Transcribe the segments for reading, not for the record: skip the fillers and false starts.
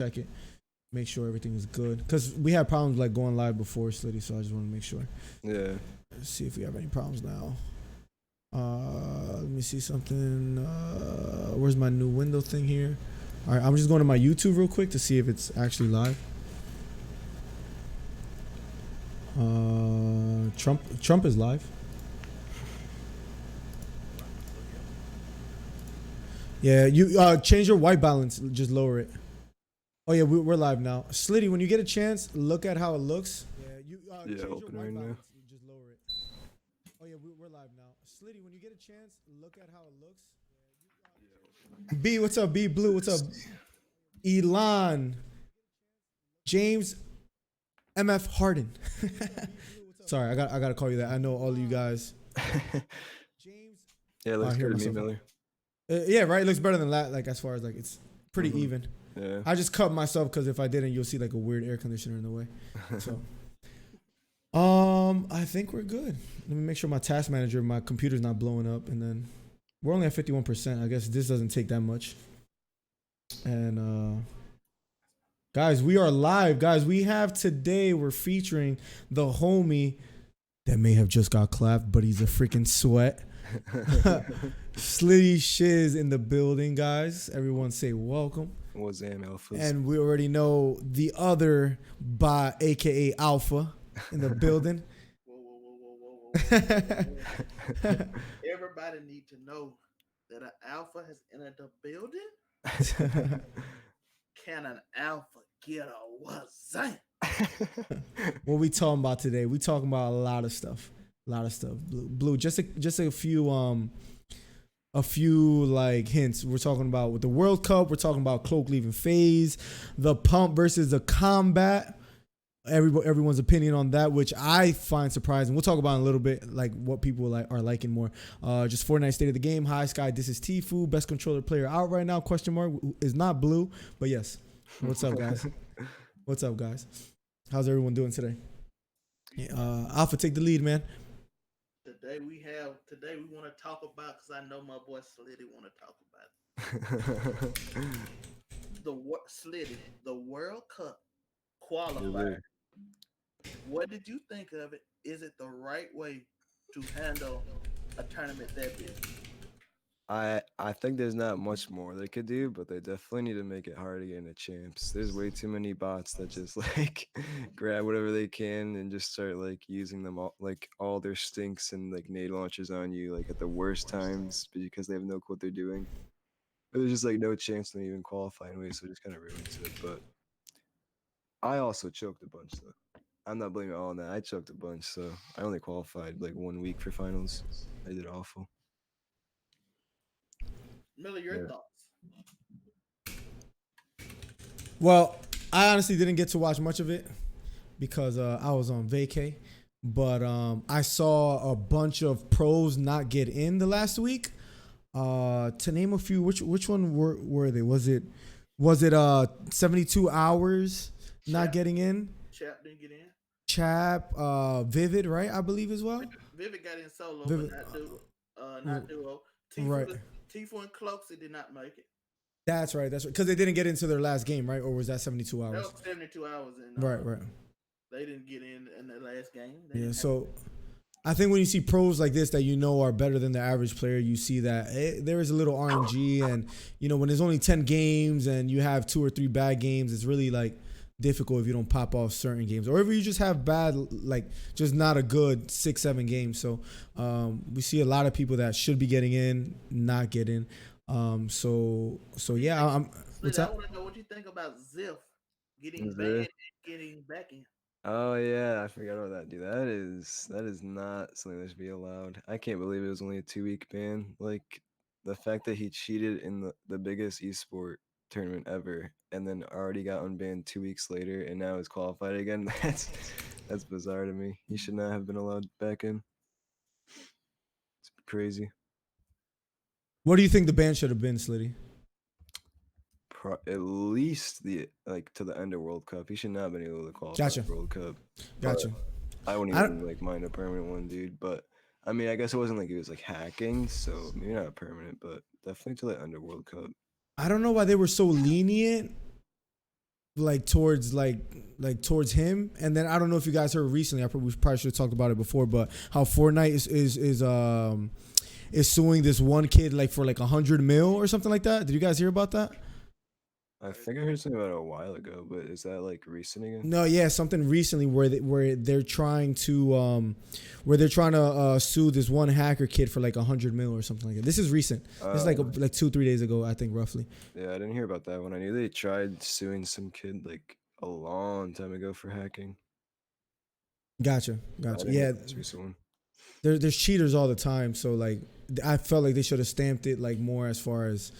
check it, make sure everything is good. Because we had problems like going live before Slitty, so I just want to make sure. Yeah. Let's see if we have any problems now. Let me see something. Where's my new window thing here? All right, I'm just going to my YouTube real quick to see if it's actually live. Trump is live. Yeah, you change your white balance, just lower it. Oh yeah, we're live now. Slitty, when you get a chance, look at how it looks. Yeah, you change your open white right now. balance, just lower it. Oh yeah, we're live now. Slitty, when you get a chance, look at how it looks. B, what's up? B Blue, what's up? Elon, James, MF Harden. Sorry, I gotta call you that. I know all of you guys. Yeah, it looks hear good to me, myself. Miller. Yeah, right. It looks better than that. Like as far as like it's pretty even. Yeah. I just cut myself because if I didn't, you'll see like a weird air conditioner in the way. So, I think we're good. Let me make sure my task manager, my computer's not blowing up, and then we're only at 51%. I guess this doesn't take that much. And guys, we are live. Guys, we have today. We're featuring the homie that may have just got clapped, but he's a freaking sweat. Slitty Shiz in the building, guys. Everyone say welcome. What's Am Alphas? And we already know the other bot, aka Alpha, in the building. Whoa. Everybody need to know that an alpha has entered the building. Can an alpha get a what's that? What we talking about today? We talking about a lot of stuff. Blue. Just a few like hints. We're talking about with the World Cup. We're talking about Cloak leaving Faze, the pump versus the combat. Everyone's opinion on that, which I find surprising. We'll talk about in a little bit, like what people are liking more. Just Fortnite state of the game. Highsky, this is Tfue, best controller player out right now. Question mark is not blue, but yes. What's up, guys? What's up, guys? How's everyone doing today? Alpha, take the lead, man. Today we want to talk about, because I know my boy Slitty want to talk about Slitty, the World Cup qualifier. What did you think of it? Is it the right way to handle a tournament that big? I think there's not much more they could do, but they definitely need to make it hard to get into champs. There's way too many bots that just like grab whatever they can and just start like using them all, like all their stinks and like nade launchers on you like at the worst times because they have no clue what they're doing. But there's just like no chance to even qualify anyway, so it just kind of ruins it. But I also choked a bunch though. I'm not blaming it all on that. I choked a bunch, so I only qualified like 1 week for finals. I did awful. Miller, your thoughts? Well, I honestly didn't get to watch much of it because I was on vacay. But I saw a bunch of pros not get in the last week. To name a few, which one were they? Was it 72 hours not getting in? Chap didn't get in. Chap, Vivid, right? I believe as well. Vivid got in solo, Vivid, but not duo. Right. Tfue and Cloak did not make it. That's right. Because they didn't get into their last game, right? Or was that 72 hours? That was 72 hours. And, right. They didn't get in the last game. Yeah, so I think when you see pros like this that you know are better than the average player, you see that there is a little RNG. And, when there's only 10 games and you have 2 or 3 bad games, it's really like difficult if you don't pop off certain games, or if you just have bad, like just not a good 6-7 games. So we see a lot of people that should be getting in not get in. So yeah, I want to know what you think about Ziff getting banned and getting back in. Oh yeah, I forgot about that, dude. That is not something that should be allowed. I can't believe it was only a 2-week ban. Like the fact that he cheated in the biggest esport tournament ever and then already got unbanned 2 weeks later and now is qualified again. That's bizarre to me. He should not have been allowed back in. It's crazy. What do you think the ban should have been, Slitty? At least to the end of World Cup. He should not have been able to qualify for World Cup. Gotcha. I wouldn't even mind a permanent one, dude. But I mean, I guess it wasn't like it was like hacking, so maybe not a permanent, but definitely to the end of World Cup. I don't know why they were so lenient like towards him. And then I don't know if you guys heard recently. We probably should have talked about it before, but how Fortnite is suing this one kid like for like 100 mil or something like that. Did you guys hear about that? I think I heard something about it a while ago, but is that like recent again? No, yeah, something recently where they're trying to sue this one hacker kid for like 100 mil or something like that. This is recent. This is like 2-3 days ago, I think, roughly. Yeah, I didn't hear about that one. I knew they tried suing some kid like a long time ago for hacking. Gotcha. Yeah, This recent one. there's cheaters all the time, so like I felt like they should have stamped it like more as far as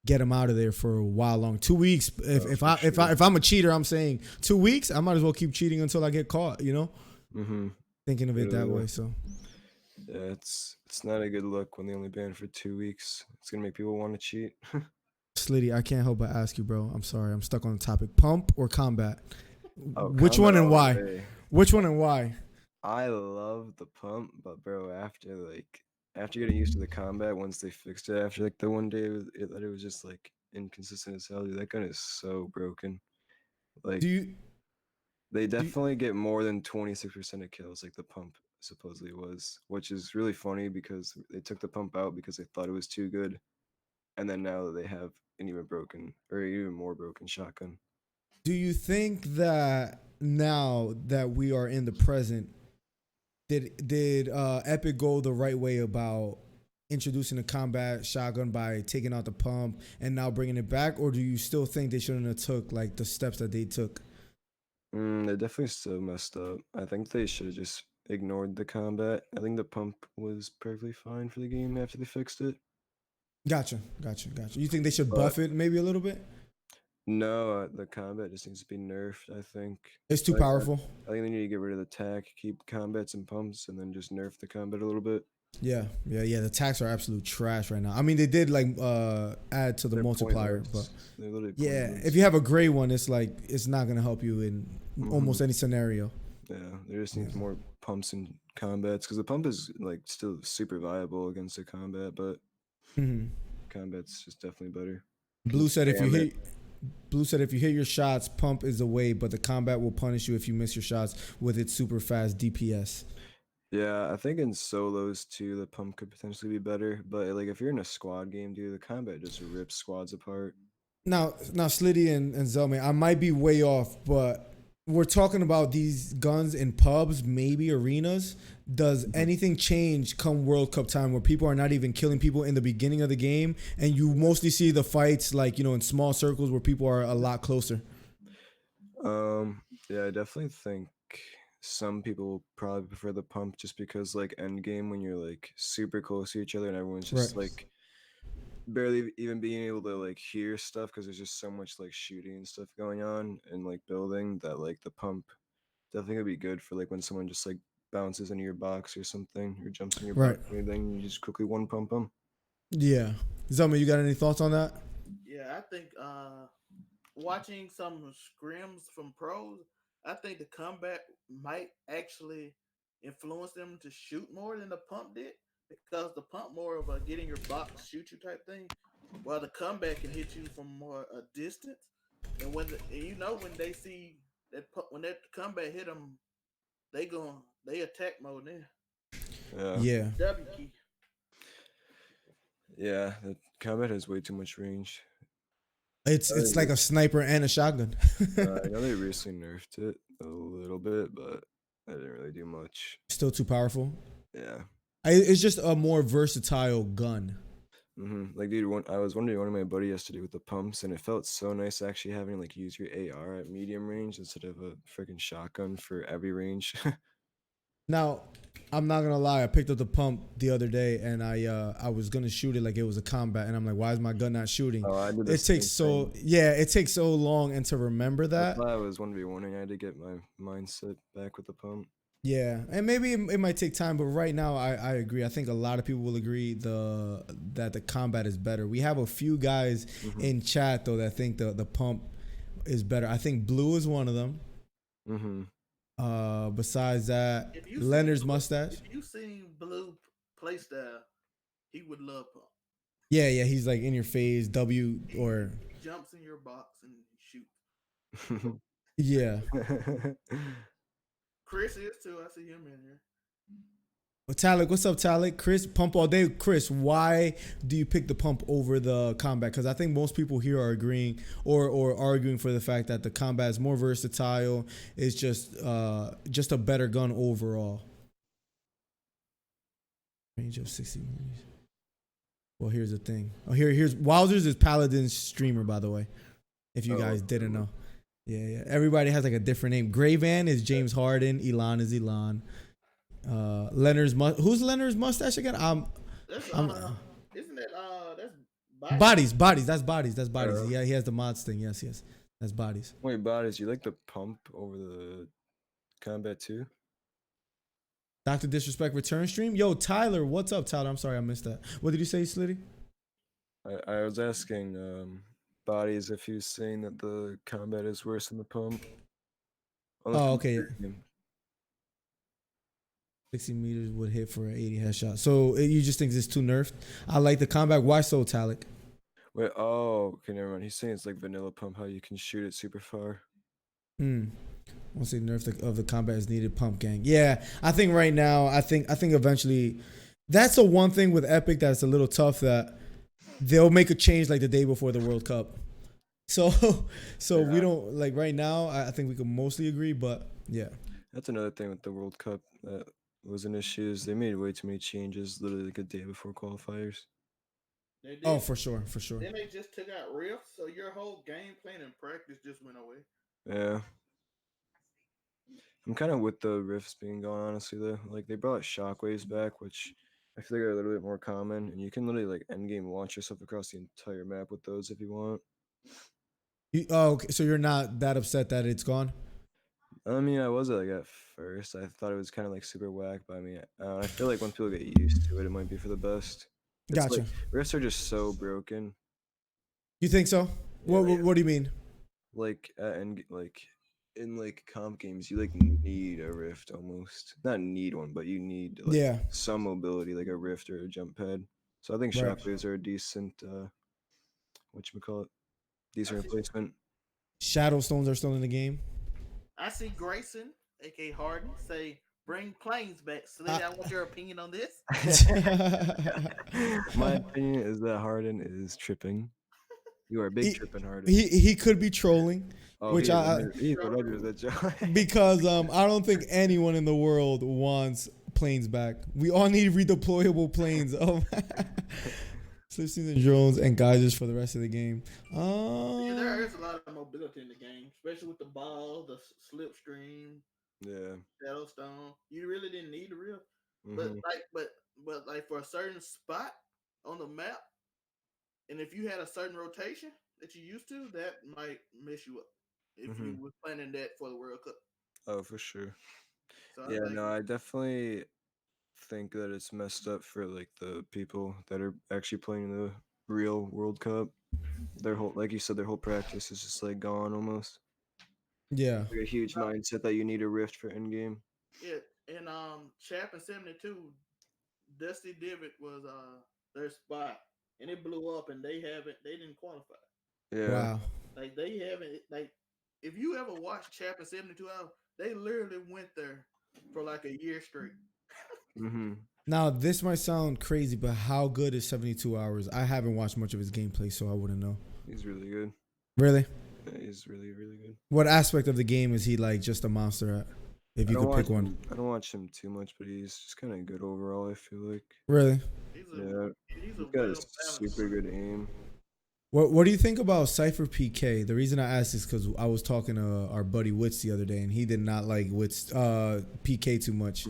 get him out of there for a while long. 2 weeks. If I'm a cheater, I'm saying 2 weeks. I might as well keep cheating until I get caught. You know. Mm-hmm. Thinking of it that way. So. Yeah, it's not a good look when they only ban for 2 weeks. It's gonna make people want to cheat. Slitty, I can't help but ask you, bro. I'm sorry. I'm stuck on the topic. Pump or combat? Which Combat one and all why? day. Which one and why? I love the pump, but bro, after getting used to the combat, once they fixed it after like the one day, it was just like inconsistent as hell. Dude, that gun is so broken. Like Do you? they definitely get more than 26% of kills, like the pump supposedly was, which is really funny because they took the pump out because they thought it was too good, and then now they have an even more broken shotgun. Do you think that now that we are in the present, did Epic go the right way about introducing a combat shotgun by taking out the pump and now bringing it back, or do you still think they shouldn't have took like the steps that they took? They definitely still messed up. I think they should have just ignored the combat. I think the pump was perfectly fine for the game after they fixed it. Gotcha. You think they should buff it maybe a little bit? No, the combat just needs to be nerfed, I think. It's too powerful. I think they need to get rid of the tack, keep combats and pumps, and then just nerf the combat a little bit. Yeah. The attacks are absolute trash right now. I mean, they did like add to the multiplier, pointless. but yeah, if you have a gray one, it's like it's not gonna help you in almost any scenario. Yeah, there just needs more pumps and combats because the pump is like still super viable against the combat, but combat's just definitely better. Blue said if you hit your shots, pump is away, but the combat will punish you if you miss your shots with its super fast DPS. Yeah, I think in solos too, the pump could potentially be better. But like if you're in a squad game, dude, the combat just rips squads apart. Now, Slitty and Zelman, I might be way off, but we're talking about these guns in pubs, maybe arenas. Does anything change come World Cup time where people are not even killing people in the beginning of the game, and you mostly see the fights like in small circles where people are a lot closer? Yeah, I definitely think some people probably prefer the pump just because like end game when you're like super close to each other and everyone's just like barely even being able to like hear stuff because there's just so much like shooting and stuff going on and like building that like the pump definitely would be good for like when someone just like bounces into your box or something or jumps in your box or anything, you just quickly one pump them. Yeah. Zelma, you got any thoughts on that? Yeah, I think watching some scrims from pros, I think the combat might actually influence them to shoot more than the pump did because the pump more of a get in your box, shoot you type thing, while the combat can hit you from more a distance. And when when they see that when that combat hit them, they attack mode then. Yeah. W key. Yeah, the combat has way too much range. It's like a sniper and a shotgun. I know they recently nerfed it a little bit, but I didn't really do much. Still too powerful. Yeah. It's just a more versatile gun. Like, dude, I was wondering one of my buddy yesterday with the pumps, and it felt so nice actually having like use your AR at medium range instead of a freaking shotgun for every range. Now, I'm not gonna lie. I picked up the pump the other day, and I was gonna shoot it like it was a combat, and I'm like, why is my gun not shooting? Oh, I did it takes so long, and to remember that. I was 1v1ing. I had to get my mindset back with the pump. Yeah, and maybe it might take time, but right now I agree. I think a lot of people will agree that the combat is better. We have a few guys in chat though that think the pump is better. I think Blue is one of them. Besides that, Leonard's mustache. If you seen Blue playstyle, he would love pump. Yeah, he's like in your phase, W or he jumps in your box and shoots. Yeah. Chris is too. I see him in here. Well, Talik, what's up, Talik? Chris, pump all day. Chris, why do you pick the pump over the combat? Because I think most people here are agreeing or arguing for the fact that the combat is more versatile. It's just a better gun overall. Range of 60 meters. Well, here's the thing. Oh, here's Wowzers is Paladin's streamer, by the way. If you guys didn't know. Yeah. Everybody has like a different name. Grayvan is James Harden. Elon is Elon. Who's Leonard's mustache again? That's isn't that Bodies. That's bodies. Uh, Yeah, he has the mods thing. Yes. That's bodies. Wait, bodies, you like the pump over the combat too? Dr. Disrespect return stream. Yo, Tyler, what's up, Tyler? I'm sorry I missed that. What did you say, Slitty? I was asking bodies if he was saying that the combat is worse than the pump. Oh, okay. 60 meters would hit for an 80 headshot. So you just think it's too nerfed? I like the combat. Why so, Talik? Wait, oh, okay, never mind. He's saying it's like vanilla pump, how you can shoot it super far. Once they nerf of the combat is needed pump gang. Yeah, I think right now, I think eventually, that's the one thing with Epic that's a little tough, that they'll make a change like the day before the World Cup. So we don't like right now. I think we can mostly agree, but yeah. That's another thing with the World Cup that was an issue, is they made way too many changes literally like a day before qualifiers. They did. Oh, for sure. Then they just took out rifts, so your whole game plan and practice just went away. Yeah. I'm kind of with the rifts being gone, honestly, though. Like, they brought shockwaves back, which I feel like are a little bit more common, and you can literally, like, endgame launch yourself across the entire map with those if you want. Okay, so you're not that upset that it's gone? I mean, I was like at first. I thought it was kind of like super whack, but I mean, I feel like once people get used to it, it might be for the best. It's Gotcha. like rifts are just so broken. You think so? Yeah, What do you mean? Like in like comp games, you like need a rift almost. Not need one, but you need like some mobility, like a rift or a jump pad. So I think Right. shockwaves are a decent whatchamacallit, decent replacement. Shadow stones are still in the game. I see Grayson, aka Harden, say bring planes back. So I want your opinion on this. My opinion is that Harden is tripping. You are a big tripping Harden. He could be trolling, which he's whatever that job. Because I don't think anyone in the world wants planes back. We all need redeployable planes. Slipstreams and drones and geysers for the rest of the game. Yeah, there is a lot of mobility in the game, especially with the ball, the slipstream, Shadowstone. You really didn't need a real, but like for a certain spot on the map, and if you had a certain rotation that you used to, that might mess you up if you were planning that for the World Cup. Oh, for sure. So I definitely think that it's messed up for like the people that are actually playing the real World Cup. Their whole, like you said, their whole practice is just like gone almost. Yeah, like a huge mindset that you need a rift for endgame. Yeah, and Chap in 72, Dusty Divot was their spot, and it blew up, and they didn't qualify. Yeah. Wow. Like they haven't, like if you ever watched Chap in 72 hours, they literally went there for like a year straight. Now this might sound crazy, but how good is 72 hours? I haven't watched much of his gameplay, so I wouldn't know. He's really good. Really? Yeah, he's really, really good. What aspect of the game is he like just a monster at? If you could pick one. I don't watch him too much, but he's just kind of good overall, I feel like. Really? He's got a super good aim. What do you think about Cypher PK? The reason I asked is because I was talking to our buddy Wits the other day, and he did not like Wits PK too much.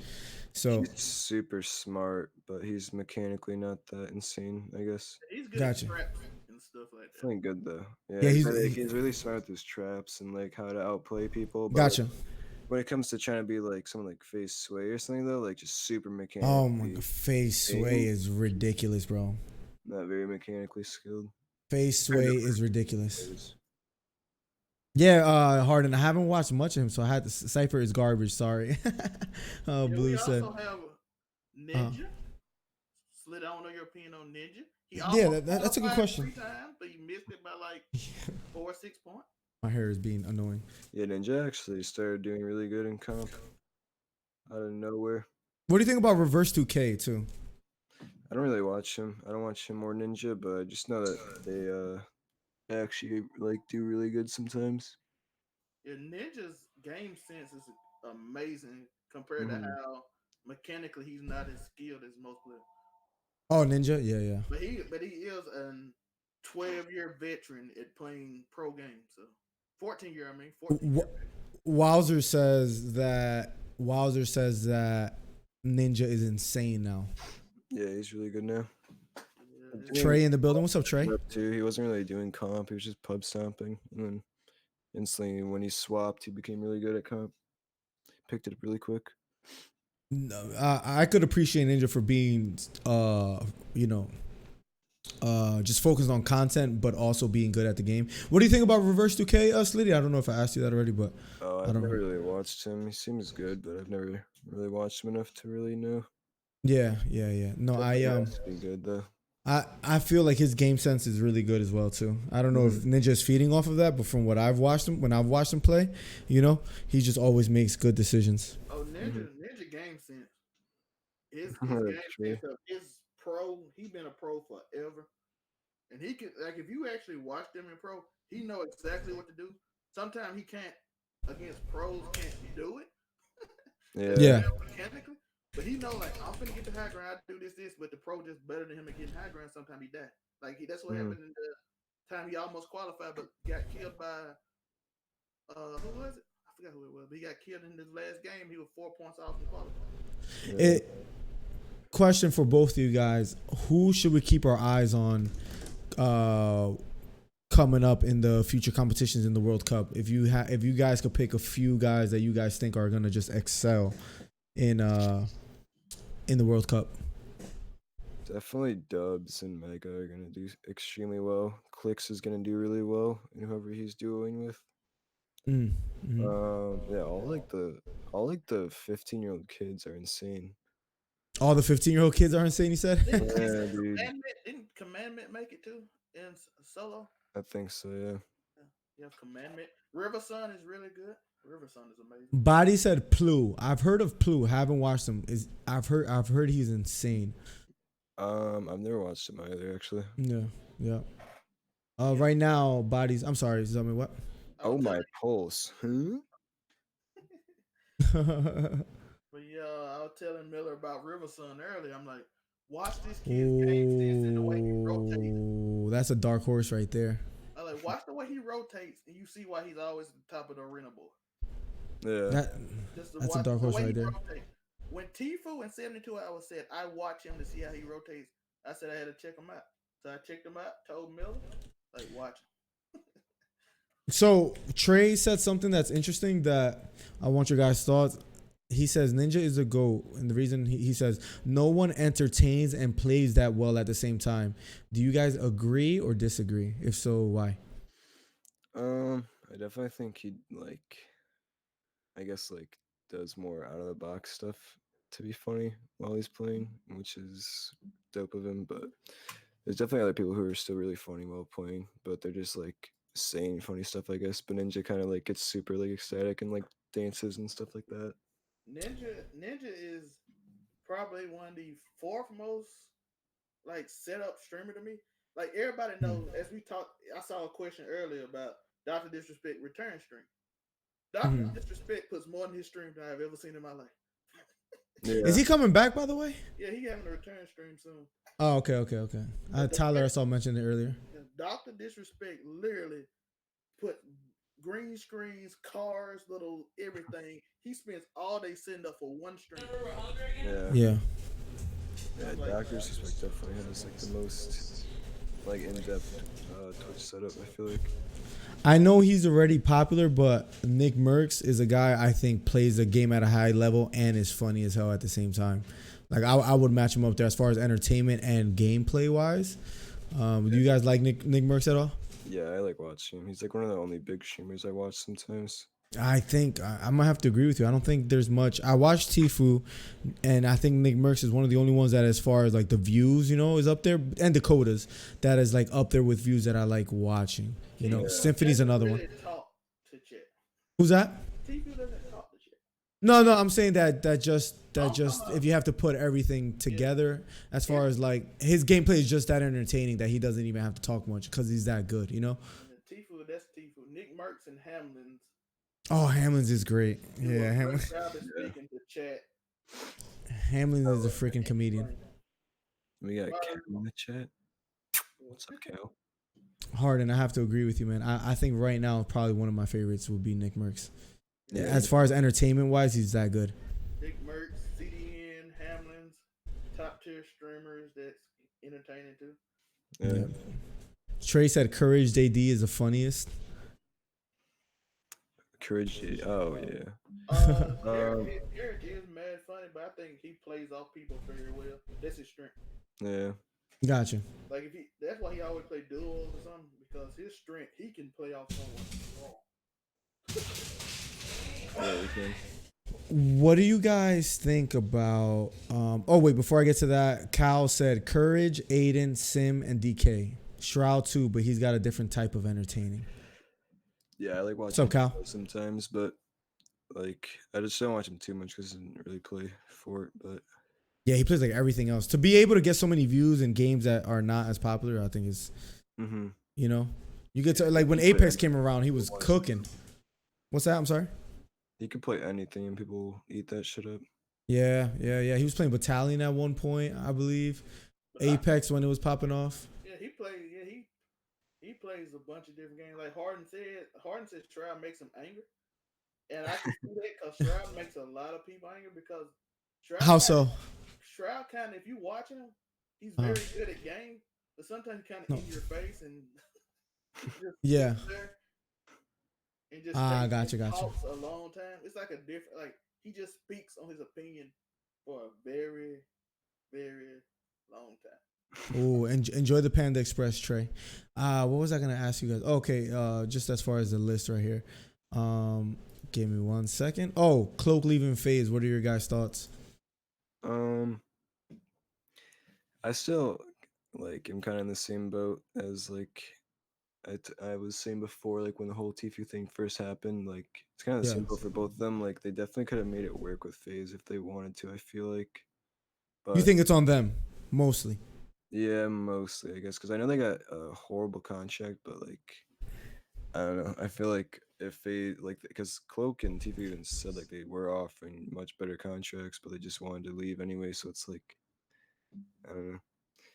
So he's super smart, but he's mechanically not that insane, I guess. He's good at traps and stuff like that. Feeling good though. Yeah, he's really smart with his traps and like how to outplay people. But gotcha. When it comes to trying to be like someone like Faze Tfue or something though, like just super mechanical. Oh my god, Faze Tfue is ridiculous, bro. Not very mechanically skilled. Faze Tfue is ridiculous. Yeah, Harden. I haven't watched much of him, so I had to. Cypher is garbage. Sorry. Blue said. We also have Ninja. Slit, I don't know your opinion on Ninja. That's a good question. 3 times, but he missed it by like 4 or 6 points. My hair is being annoying. Yeah, Ninja actually started doing really good in comp out of nowhere. What do you think about Reverse 2K too? I don't really watch him. I don't watch him or Ninja, but I just know that they actually like do really good sometimes. Yeah, Ninja's game sense is amazing compared to Hmm. how mechanically he's not as skilled as most players. Oh, Ninja. Yeah, yeah. But he is a 12-year veteran at playing pro games. So 14-year, I mean 14-year. Wowzer says that Ninja is insane now. Yeah, he's really good now. Yeah, Trey in the building. What's up, Trey? Up too. He wasn't really doing comp. He was just pub stomping, and then instantly when he swapped, he became really good at comp. Picked it up really quick. No, I could appreciate Ninja for being, you know, just focused on content, but also being good at the game. What do you think about Reverse 2K, Slitty? I don't know if I asked you that already, but Oh, I I've don't never know. really watched him. He seems good, but I've never really watched him enough to really know. Yeah, yeah, yeah. No, Definitely has to be good though. I feel like his game sense is really good as well too. I don't know if Ninja is feeding off of that, but from what I've watched him, when I've watched him play, you know, he just always makes good decisions. Oh, Mhm. Ninja game sense. His That's game true. sense of his pro. He been a pro forever, and he can like if you actually watch them in pro, he know exactly what to do. Sometimes he can't against pros can't do it. Yeah. Just Yeah, mechanically. But he know like I'm finna get the high ground, I do this, but the pro just better than him at getting high ground. Sometimes he die. Like that's what Mhm. happened in the time he almost qualified, but got killed by who was it? I forgot who it was, but he got killed in his last game. He was 4 points off from qualifying. Yeah. it. Question for both of you guys: who should we keep our eyes on coming up in the future competitions in the World Cup? If you guys could pick a few guys that you guys think are gonna just excel in the World Cup. Definitely Dubs and Mega are gonna do extremely well. Clicks is gonna do really well, and whoever he's dueling with. Mm-hmm. Yeah, all like the 15-year-old kids are insane. All the 15-year-old kids are insane. You said. Yeah, dude. Didn't Commandment make it too in solo? I think so. Yeah. Yeah, you have Commandment. River Sun is really good. River Sun is amazing. Body said Plu. I've heard of Plu. Haven't watched him. I've heard he's insane. I've never watched him either, actually. Yeah, yeah. Right now, Body's. I'm sorry. Tell me what. I was Oh, my telling pulse. Huh? But yeah, I was telling Miller about River Sun earlier. I'm like, watch this kid's game sense and the way he rotates. Oh, that's a dark horse right there. I like watch the way he rotates, and you see why he's always at the top of the arena board. Yeah. That Just to that's a watch dark the horse way right he there. rotates. When Tfue in 72 hours said, I watch him to see how he rotates, I said I had to check him out. So I checked him out, told Miller, like, watch him. So Trey said something that's interesting that I want your guys' thoughts. He says Ninja is a GOAT, and the reason he says no one entertains and plays that well at the same time. Do you guys agree or disagree? If so, why? I definitely think he I guess does more out of the box stuff to be funny while he's playing, which is dope of him. But there's definitely other people who are still really funny while playing, but they're just saying funny stuff, I guess. But Ninja kind of gets super ecstatic and dances and stuff like that. Ninja is probably one of the fourth most setup streamer to me. Like everybody knows, as we talked, I saw a question earlier about Dr. Disrespect return stream. Doctor Disrespect puts more in his stream than I've ever seen in my life. Yeah. Is he coming back, by the way? Yeah, he having a return stream soon. Oh, okay. Tyler, I saw mention it earlier. Dr. Disrespect literally put green screens, cars, little everything. He spends all day sitting up for one stream. Yeah. Yeah, Doctor Disrespect definitely has the most in-depth Twitch setup, I feel like. I know he's already popular, but Nick Merckx is a guy I think plays the game at a high level and is funny as hell at the same time. I would match him up there as far as entertainment and gameplay wise. Do you guys like Nick Merckx at all? Yeah, I like watching him. He's one of the only big streamers I watch sometimes. I think I might have to agree with you. I don't think there's much. I watched Tfue, and I think Nick Merckx is one of the only ones that, as far as the views, is up there, and Dakotas that is up there with views that I like watching. Symphony's another one. Who's that? Tfue doesn't talk the shit. No, no, I'm saying that just About if you have to put everything yeah, together, as far yeah. as like his gameplay is just that entertaining that he doesn't even have to talk much because he's that good, you know. And the Tfue, that's Tfue. Nick Merckx and Hamlin's Oh, Hamlin's is great. do a Yeah, great Hamlin, job of Yeah. speaking to chat. Hamlin is a Oh, freaking comedian. we got Cal Word. in the chat. What's up, Cal? Harden, I have to agree with you, man. I think right now probably one of my favorites would be Nick Merckx. Yeah, Yeah, As far as entertainment wise, he's that good. Nick Merckx, CDN, Hamlin's, top tier streamers that's entertaining too. Yeah. yeah. Trey said Courage JD is the funniest. Courage. Oh yeah. Derek, Um. Derek is mad funny, but I think he plays off people very well. That's his strength. Yeah. Gotcha. Like if he, that's why he always play duos or something because his strength, he can play off someone wrong. Yeah. We can. What do you guys think about? Oh wait, before I get to that, Cal said Courage, Aiden, Sim, and DK. Shroud too, but he's got a different type of entertaining. Yeah, I like What's up, watching Cal? sometimes, but like I just don't watch him too much because I didn't really play Fort. But Yeah, he plays like everything else. To be able to get so many views in games that are not as popular, I think is, mm-hmm. you know, you get to like when He can play Apex came around, he was anything. cooking. What's that? I'm sorry. He could play anything and people eat that shit up. Yeah, yeah, yeah. He was playing Battalion at one point, I believe. But Apex when it was popping off. yeah, he plays. Yeah, he plays a bunch of different games. Like Harden said, Shroud makes him angry, and I can see that because Shroud makes a lot of people angry because How so? Shroud kind of, if you watching him, he's Uh, very good at game, but sometimes he kind of no. in your face and just Yeah. sits there and just Ah, stays gotcha, and gotcha. talks a long time. It's like a different, like he just speaks on his opinion for a very, very long time. Oh, enjoy the Panda Express, Trey. What was I gonna ask you guys? Okay, just as far as the list right here. Give me 1 second. Oh, Cloak leaving Phase. What are your guys' thoughts? Um, I still like am kind of in the same boat as like I was saying before, like when the whole Tfue thing first happened, like it's kind of the Yeah. same boat for both of them. Like they definitely could have made it work with Faze if they wanted to. I feel like, You but think it's on them mostly? yeah, mostly I guess because I know they got a horrible contract, but like I don't know. I feel like if they like because Cloak and Tfue even said like they were offering much better contracts, but they just wanted to leave anyway. So it's like I don't know.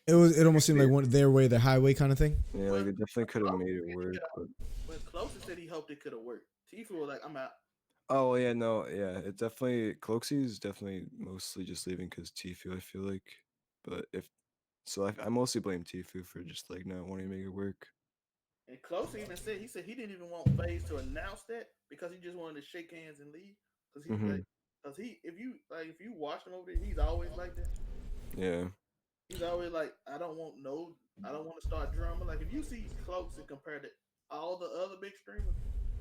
It almost seemed like one their way, the highway kind of thing. Yeah, like When they definitely could have Close made it said work, but when Closer said he hoped it could have worked, Tfue was like, "I'm out." oh yeah, no, yeah, it definitely Cloakzy is definitely mostly just leaving because Tfue. I feel like, but if so, I mostly blame Tfue for just like not wanting to make it work. And Closer even said he didn't even want Faze to announce that because he just wanted to shake hands and leave because Hmm. if you watch him over there, he's always like that. Yeah. He's always like, I don't want to start drama. Like if you see Closer compared to all the other big streamers,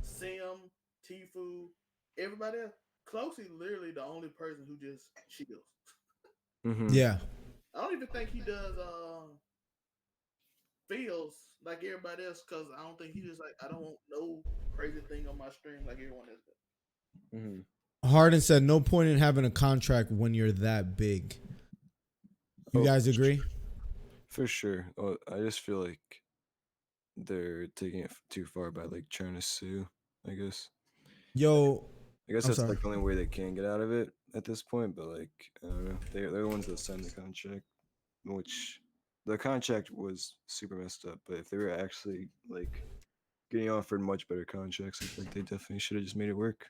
Sim, Tfue, everybody else, Closer literally the only person who just chills. Hmm. Yeah. I don't even think he does feels like everybody else because I don't think he just like I don't want no crazy thing on my stream like everyone else does. Hmm. Harden said no point in having a contract when you're that big. You Oh, guys agree? for sure. Oh, I just feel like they're taking it too far by like trying to sue. I guess. Yo, I guess I'm that's sorry. like the only way they can get out of it at this point. But like, I don't know. They're the ones that signed the contract, which the contract was super messed up. But if they were actually like getting offered much better contracts, I think they definitely should have just made it work.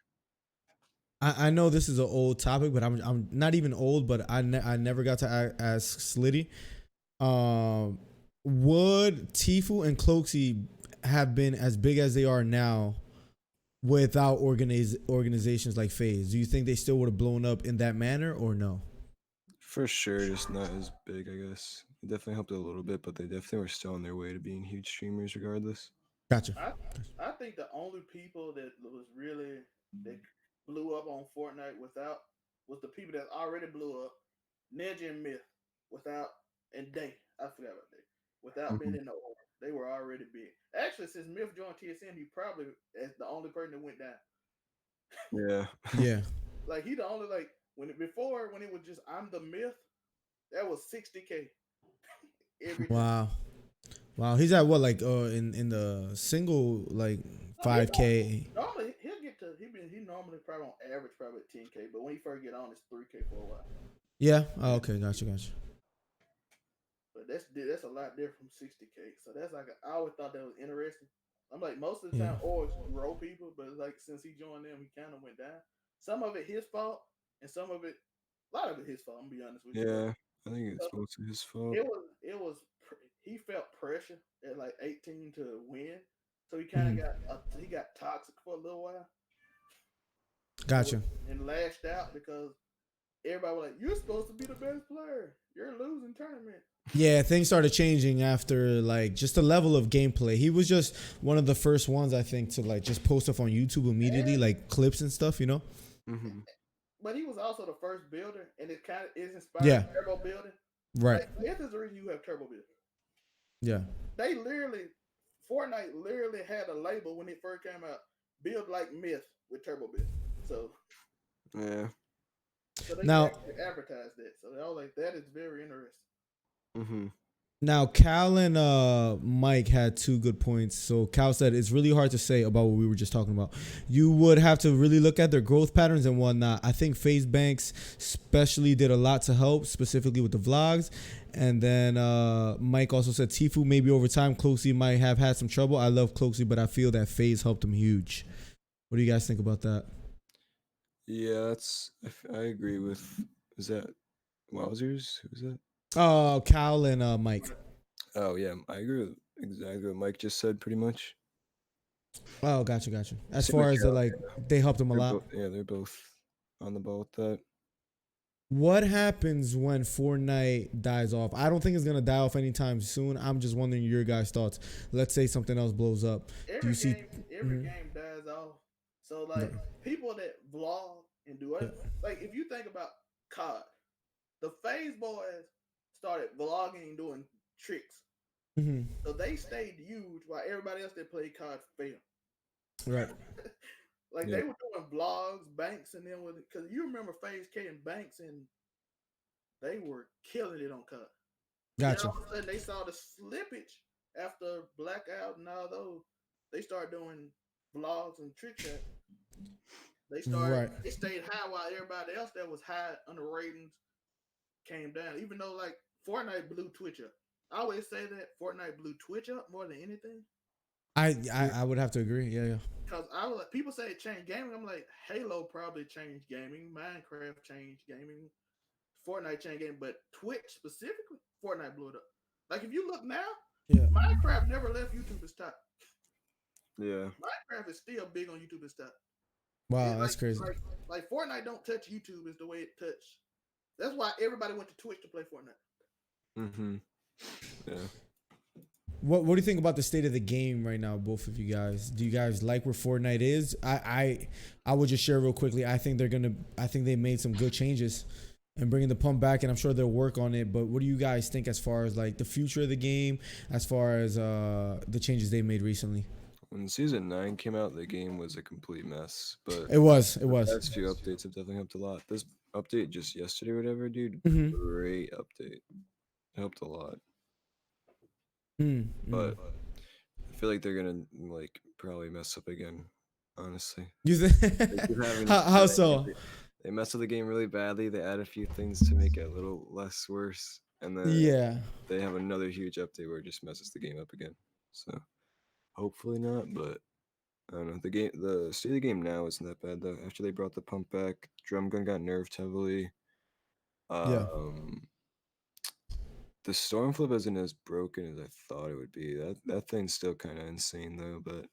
I know this is an old topic, but I'm not even old, but I never got to ask Slitty. Um, would Tfue and Cloaksy have been as big as they are now without organizations like Phase? Do you think they still would have blown up in that manner or no? For sure, just not as big, I guess. It definitely helped a little bit, but they definitely were still on their way to being huge streamers regardless. Gotcha. I I think the only people that was really that blew up on Fortnite without was the people that already blew up, Ninja and Myth, without and Day. I forgot about Day. Without being Hmm. in the order. They were already big. Actually, since Myth joined TSM, he probably is the only person that went down. Yeah. Yeah. Like he the only like when it was just I'm the myth, that was 60K every day. Wow. Wow. He's at what, like in the single like No, he 5K. normally he'll get to he normally probably on average probably 10K, but when he first get on it's 3K for a while. Yeah. Oh, okay. Gotcha. Gotcha. But that's a lot different from 60K. So that's like I always thought that was interesting. I'm like most of the Yeah. time always grow people, but it's like since he joined them, he kind of went down. Some of it his fault, and some of it a lot of it his fault. I'm gonna be honest with you, but Yeah. I think it's mostly his fault. he felt pressure at like 18 to win, so he kind of Mhm. he got toxic for a little while and Gotcha. lashed out because everybody was like, "You're supposed to be the best player. You're losing tournament." Yeah, things started changing after like just the level of gameplay. He was just one of the first ones I think to like just post stuff on YouTube immediately, And like clips and stuff. You know? Hmm. but he was also the first builder, and it kind of is inspired Yeah. turbo building. Right. Like Myth is the reason you have turbo building. Yeah. They literally, Fortnite literally had a label when it first came out, build like Myth with turbo building. So, Yeah. so they Now, actually advertised that. So they all like that is very interesting. Hmm. Now, Cal and Mike had two good points. So Cal said it's really hard to say about what we were just talking about. You would have to really look at their growth patterns and whatnot. I think Faze Banks especially did a lot to help, specifically with the vlogs. And then Mike also said Tfue maybe over time Cloaksy might have had some trouble. I love Cloaksy, but I feel that Faze helped him huge. What do you guys think about that? Yeah, I agree with. Is that Wowzers? Who's that? Cal and Mike. Oh yeah, I agree with exactly what Mike just said. Pretty much. Oh, gotcha, gotcha. As Same with far as the Cal. like, they helped him a lot. They're both on the ball with that. What happens when Fortnite dies off? I don't think it's gonna die off anytime soon. I'm just wondering your guys' thoughts. Let's say something else blows up. Do you see? Every Mhm. game dies off. So Yeah. like people that vlog and do Yeah. it, like if you think about COD, the Phase boys started vlogging and doing tricks. Hmm. So they stayed huge while everybody else that played COD failed. Right. Like Yeah. they were doing vlogs, Banks, and then with because you remember Phase K and Banks, and they were killing it on COD. Then all Gotcha. of a sudden they saw the slippage after Blackout and all those. They started doing vlogs and trick shots. Right. They stayed high while everybody else that was high on the ratings came down. Even though like Fortnite blew Twitch up. I always say that Fortnite blew Twitch up more than anything. I would have to agree. Yeah. Yeah. Because I was like, people say it changed gaming. I'm like, Halo probably changed gaming. Minecraft changed gaming. Fortnite changed gaming. But Twitch specifically, Fortnite blew it up. Like if you look now, Yeah. Minecraft never left YouTube's top. Yeah. Minecraft is still big on YouTube's top. It, Wow, that's crazy. like Fortnite don't touch YouTube is the way it touched. That's why everybody went to Twitch to play Fortnite. Hmm. Yeah. What do you think about the state of the game right now, both of you guys? Do you guys like where Fortnite is? I would just share real quickly. I think they made some good changes and bringing the pump back, and I'm sure they'll work on it. But what do you guys think as far as like the future of the game, as far as the changes they made recently? When Season 9 came out, the game was a complete mess. But It was. the past few updates have definitely helped a lot. This update just yesterday or whatever, dude, Mm-hmm. great update. It helped a lot. Mm-hmm. But I feel like they're gonna like probably mess up again. Honestly, You they think? keep having How so? they mess up the game really badly. They add a few things to make it a little less worse, and then Yeah. they have another huge update where it just messes the game up again. So hopefully not, but I don't know. The state of the game now isn't that bad though. After they brought the pump back, drum gun got nerfed heavily. Yeah. Um, the storm flip isn't as broken as I thought it would be. That thing's still kind of insane though, but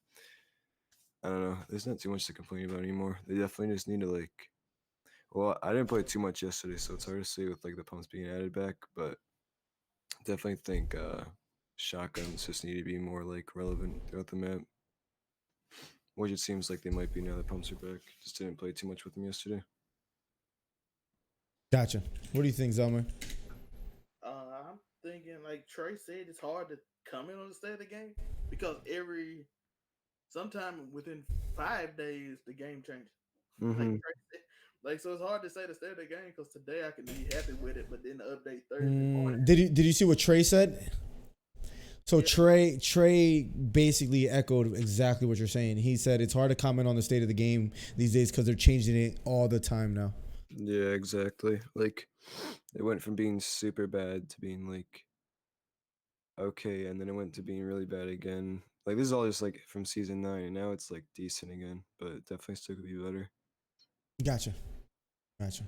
I don't know. There's not too much to complain about anymore. They definitely just need to like. Well, I didn't play too much yesterday, so it's hard to say with like the pumps being added back. But definitely think shotguns just need to be more like relevant throughout the map, which it seems like they might be now that pumps are back. Just didn't play too much with them yesterday. Gotcha. What do you think, Zelmer? I'm thinking, like Trey said, it's hard to comment on the state of the game because sometime within 5 days the game changes. like Mm-hmm. crazy. Like so, it's hard to say the state of the game because today I can be happy with it, but then the update Thursday morning. Did you see what Trey said? So Yeah, Trey basically echoed exactly what you're saying. He said it's hard to comment on the state of the game these days because they're changing it all the time now. Yeah, exactly. Like, it went from being super bad to being like okay, and then it went to being really bad again. Like this is all just like from season 9, and now it's like decent again, but it definitely still could be better. Gotcha. Gotcha.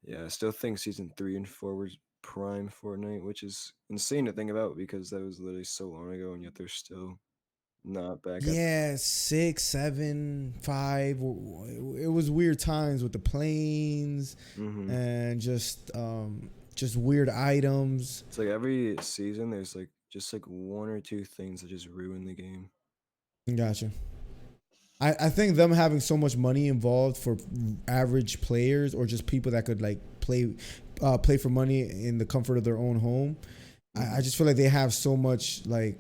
Yeah, I still think season 3 and 4 was prime Fortnite, which is insane to think about because that was literally so long ago, and yet they're still not back at. Yeah, 6, 7, 5. It was weird times with the planes Mm-hmm. and just weird items. It's like every season there's like just like one or two things that just ruin the game. Gotcha. I think them having so much money involved for average players or just people that could like play for money in the comfort of their own home. I just feel like they have so much like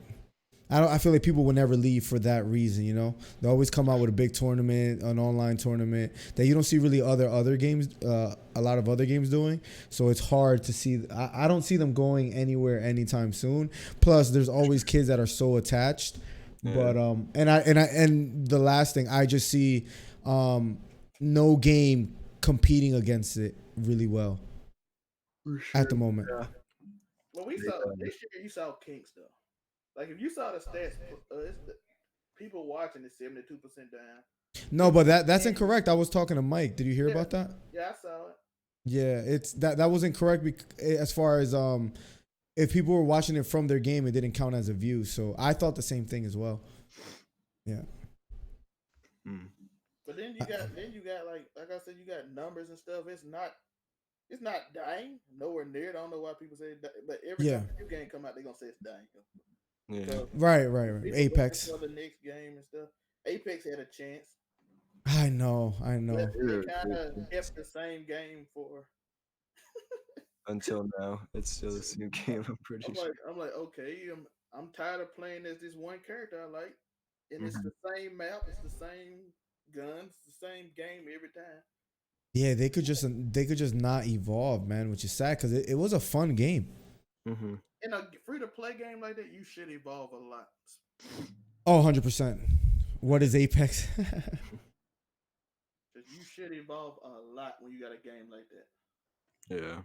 I feel like people will never leave for that reason, you know. They always come out with a big tournament, an online tournament that you don't see really other games, a lot of other games doing. So it's hard to see. I don't see them going anywhere anytime soon. Plus, there's always kids that are so attached. Yeah. But and the last thing I just see, no game competing against it really well For at the sure. moment. Yeah. well, we Yeah. saw this year. You saw Kinks though. Like if you saw the stats, it's the, people watching is 72% down. No, but that's incorrect. I was talking to Mike. Did you hear Yeah. about that? Yeah, I saw it. Yeah, it's that was incorrect as far as if people were watching it from their game, it didn't count as a view. So I thought the same thing as well. Yeah. Mm. But then you got like I said, you got numbers and stuff. It's not dying, nowhere near it. I don't know why people say it, but every Yeah. time a new game come out, they're gonna say it's dying. Yeah. So Right. people Apex. looking for the next game and stuff. Apex had a chance, I know. but they kind of kept the same game for. Until now, it's still the same game. I'm pretty sure. I'm like, okay, I'm tired of playing as this one character I like, and it's Mhm. the same map, it's the same guns, the same game every time. Yeah, they could just not evolve, man, which is sad because it was a fun game. Mhm. In a free to play game like that, you should evolve a lot. Oh, 100%. What is Apex? 'Cause you should evolve a lot when you got a game like that. Yeah.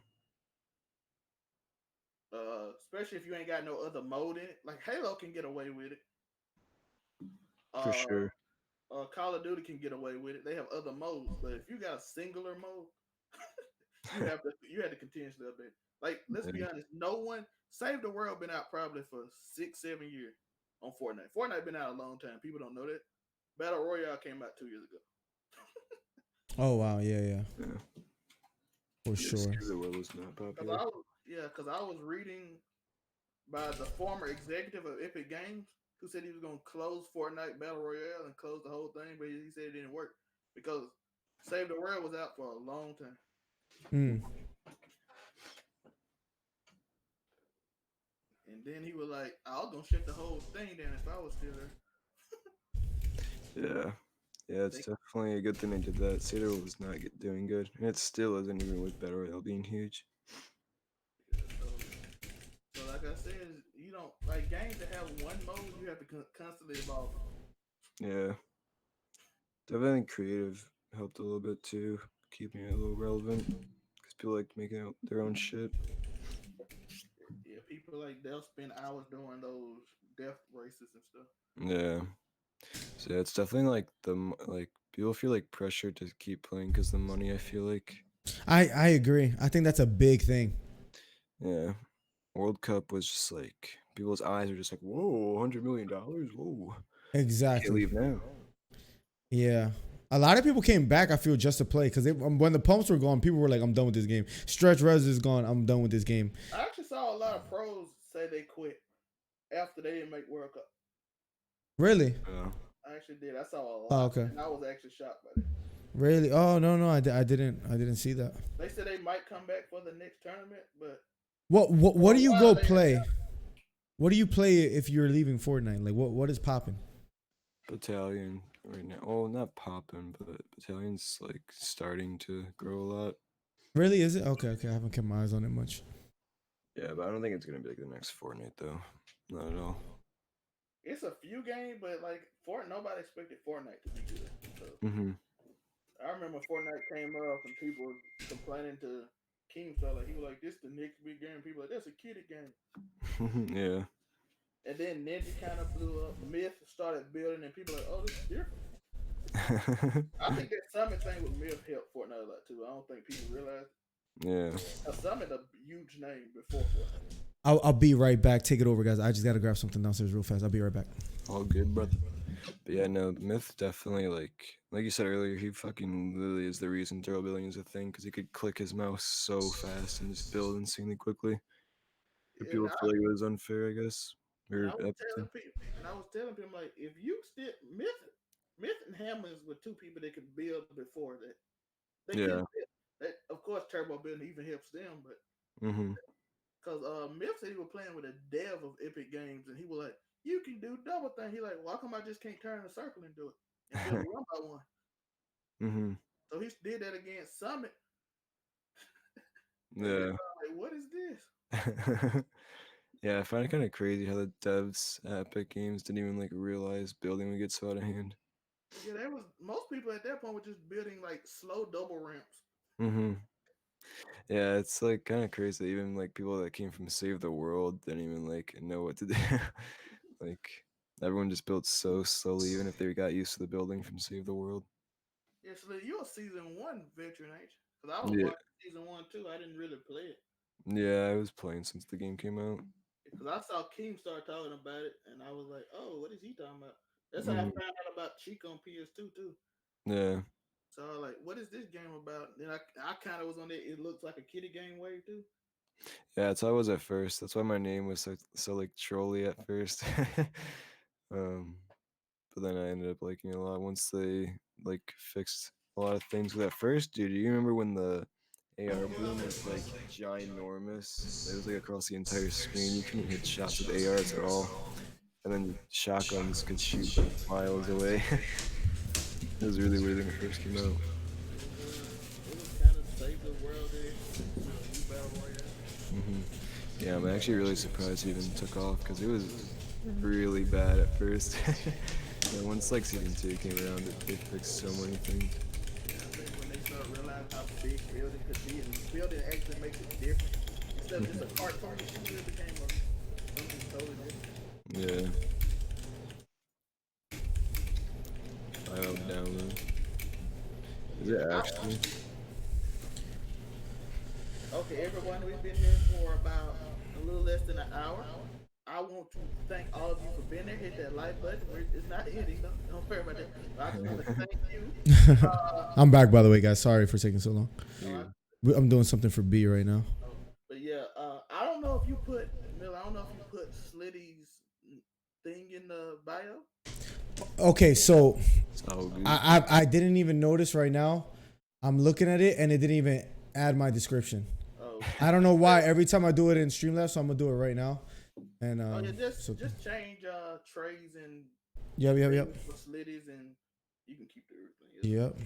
Especially if you ain't got no other mode in it. Like Halo can get away with it. For sure. Call of Duty can get away with it. They have other modes, but if you got a singular mode, you have to continuously update. Like, let's be honest, no one Save the World been out probably for 6-7 years on Fortnite. Fortnite been out a long time. People don't know that. Battle Royale came out 2 years ago. Oh wow, yeah. For sure. Save the World was not popular. Because I was reading by the former executive of Epic Games who said he was going to close Fortnite Battle Royale and close the whole thing, but he said it didn't work because Save the World was out for a long time. Mm. And then he was like, I was going to shut the whole thing down if I was still there. Yeah. Yeah, it's definitely a good thing they did that. Cedar was not doing good. And it still isn't, even with Battle Royale being huge. So like I said, you don't like games that have one mode, you have to constantly evolve. Yeah. Definitely creative helped a little bit too, keeping it a little relevant. Because people like making out their own shit. Yeah, people like they'll spend hours doing those death races and stuff. Yeah. So yeah, it's definitely like people feel like pressure to keep playing because the money. I feel like. I agree. I think that's a big thing. Yeah, World Cup was just like people's eyes are just like, whoa, $100 million, whoa. Exactly. Can't leave now. Yeah. A lot of people came back, I feel, just to play because when the pumps were gone, people were like, I'm done with this game. Stretch Res is gone. I'm done with this game. I actually saw a lot of pros say they quit after they didn't make World Cup. Really? Yeah. I actually did. I saw a lot. Oh, okay. And I was actually shocked by it. Really? Oh no, I didn't see that. They said they might come back for the next tournament, but What do you go play? What do you play if you're leaving Fortnite? Like what is popping? Battalion right now. Oh, not popping, but Battalion's like starting to grow a lot. Really? Is it? Okay. I haven't kept my eyes on it much. Yeah, but I don't think it's gonna be like the next Fortnite though. Not at all. It's a few games, but like nobody expected Fortnite to be good. So Mm-hmm. I remember Fortnite came up and people were complaining to Keemstar, like he was like, "This the next big game." People were like, "That's a kiddie game." Yeah. And then Ninja kind of blew up. Myth started building, and people were like, "Oh, this is different." I think that Summit thing with Myth helped Fortnite a lot too. I don't think people realize. Yeah. Summit a huge name before Fortnite. I'll be right back. Take it over, guys. I just gotta grab something downstairs real fast. I'll be right back. All good, brother. But yeah, no, Myth definitely like you said earlier, he fucking literally is the reason throw building is a thing because he could click his mouse so fast and just build insanely quickly. But And people feel like it was unfair, I guess. and Or I was Epic telling too. people, like, if you still Myth and Hammers were two people that could build before that. They Yeah. can build. That, of course, turbo building even helps them, but Mm-hmm. because Myth said he was playing with a dev of Epic Games, and he was like, "You can do double thing." He like, "Why come I just can't turn in a circle and do it and build it one by one?" Mm-hmm. So he did that against Summit. And Yeah. like, what is this? Yeah, I find it kind of crazy how the devs at Epic Games didn't even like realize building would get so out of hand. Yeah, there was most people at that point were just building like slow double ramps. Mm-hmm. Yeah, it's like kind of crazy. That even like people that came from Save the World didn't even like know what to do. Like everyone just built so slowly, even if they got used to the building from Save the World. Yeah, so you're a season one veteran, ain't you? Because I was Yeah, watching season one too. I didn't really play it yeah, I was playing since the game came out. because I saw King start talking about it, and I was like, "Oh, what is he talking about?" That's how I Hmm. found out about Cheek on PS2 too. Yeah, So I was like, "What is this game about?" Then I kind of was on it. It looks like a kiddie game wave too. yeah, that's how I was at first. That's why my name was so like trolly at first. um, but then I ended up liking it a lot once they like fixed a lot of things. With at first, dude, do you remember when the AR boom was like ginormous? It was like across the entire screen. You couldn't hit shots with ARs at all, and then shotguns could shoot like miles away. It was really weird when it first came out. It was kind of save the world ish with a new battle royale. Hmm. Yeah, I'm actually really surprised it even took off because it was really bad at first. And once like season 2 came around, they fixed so many things. Yeah, I think when they start realizing how big building could be, and building actually makes it different. Instead of just a cartoon shooter, it became something totally different. Yeah, I hope download. Is it Yeah, actually? okay, everyone, we've been here for about a little less than an hour. I want to thank all of you for being there. Hit that like button. It's not ending. Don't worry about that. But I just want to thank you. I'm back, by the way, guys. Sorry for taking so long. Uh, I'm doing something for B right now. but yeah, I don't know if you put Miller. I don't know if you put Slitty's thing in the bio. Okay, so So good. I didn't even notice right now. I'm looking at it and it didn't even add my description. Oh, I don't know why. Every time I do it in Streamlabs, so I'm gonna do it right now. And oh yeah, so just change trays and yep. things for Slitties, and you can keep everything. Yep.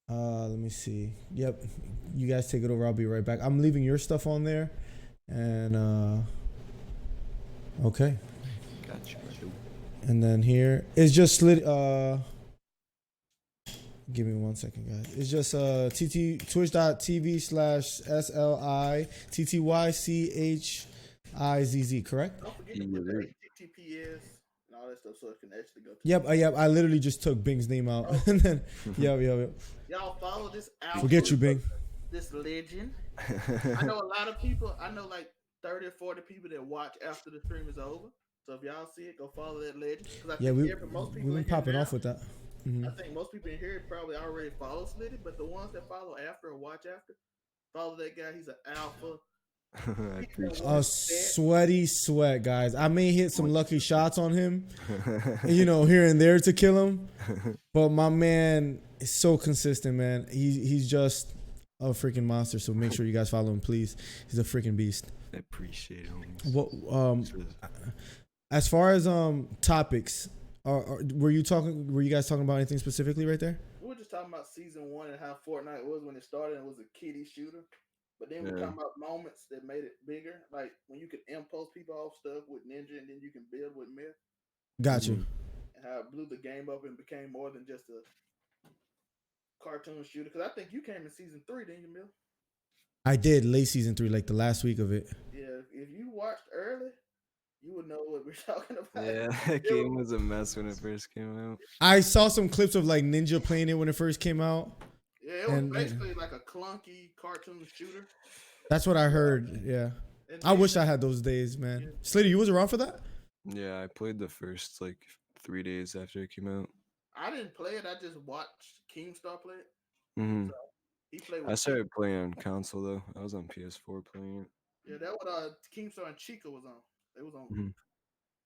Let me see. Yep. You guys take it over. I'll be right back. I'm leaving your stuff on there. And okay. Gotcha. And then here it's just slit give me 1 second, guys. It's just twitch.tv/SLITTYCHIZZ, correct? Don't forget to put the HTTPS and all that stuff so it can actually go to. Yep, I literally just took Bing's name out. And then yep. Y'all follow this out. Forget you, Bing. This legend. I know a lot of people. I know like 30 or 40 people that watch after the stream is over. So if y'all see it, go follow that legend. Yeah, we've been popping off with that. I think most people in here probably already follow Slitty, but the ones that follow after or watch after, follow that guy. He's an alpha. I appreciate A sweaty sweat, guys. I may hit some lucky shots on him, here and there to kill him. But my man is so consistent, man. He's just a freaking monster. So make sure you guys follow him, please. He's a freaking beast. I appreciate it. What as far as topics, Were you talking? Were you guys talking about anything specifically right there? We were just talking about season 1 and how Fortnite was when it started. It was a kiddie shooter, but then we're Yeah. talking about moments that made it bigger, like when you could impulse people off stuff with Ninja, and then you can build with Myth, Got you. Mhm. and how it blew the game up and became more than just a cartoon shooter. Because I think you came in season 3, didn't you, Mill? I did late season 3, like the last week of it. Yeah. If you watched early, you would know what we're talking about. Yeah, that game was a mess when it first came out. I saw some clips of like Ninja playing it when it first came out. Yeah, it was And basically like a clunky cartoon shooter. that's what I heard. Yeah. And I wish I had those days, man. Yeah. Slitty, you was around for that? Yeah, I played the first like 3 days after it came out. I didn't play it. I just watched Keemstar play it. Hmm He played I with started playing on console though. I was on PS4 playing Yeah, that what Keemstar and Chica was on. They was on it. Hmm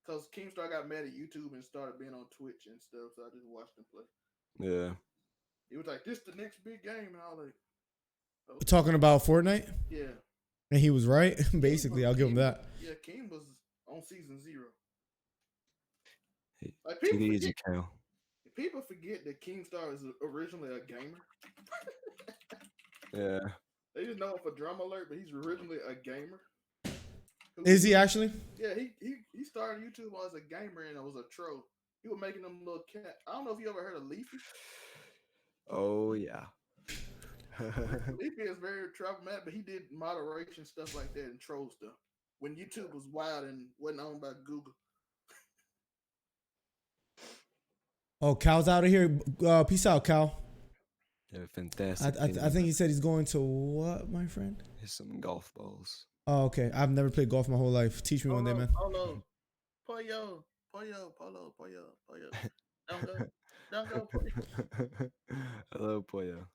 because Keemstar got mad at YouTube and started being on Twitch and stuff. So I just watched him play. Yeah. He was like, "This the next big game," and I was like, okay. Talking about Fortnite? "Yeah." And he was right. Basically, I'll give him that. Yeah, Keem was on season 0. Hey, Like take it easy, Kyle. people forget that Keemstar is originally a gamer. Yeah. They just know him for Drum Alert, but he's originally a gamer. Is he actually? Yeah, he started YouTube as a gamer and it was a troll. He was making them little cat. I don't know if you ever heard of Leafy. Oh yeah. Leafy is very problematic, but he did moderation stuff like that and troll stuff when YouTube was wild and wasn't owned by Google. Oh, Cal's out of here. Peace out, Cal. Yeah, fantastic. I think he said he's going to what, my friend? Here's some golf balls. Oh, okay. I've never played golf my whole life. Teach me one day, man. Polo. Pollo. Don't go, Pollo. Hello, Pollo.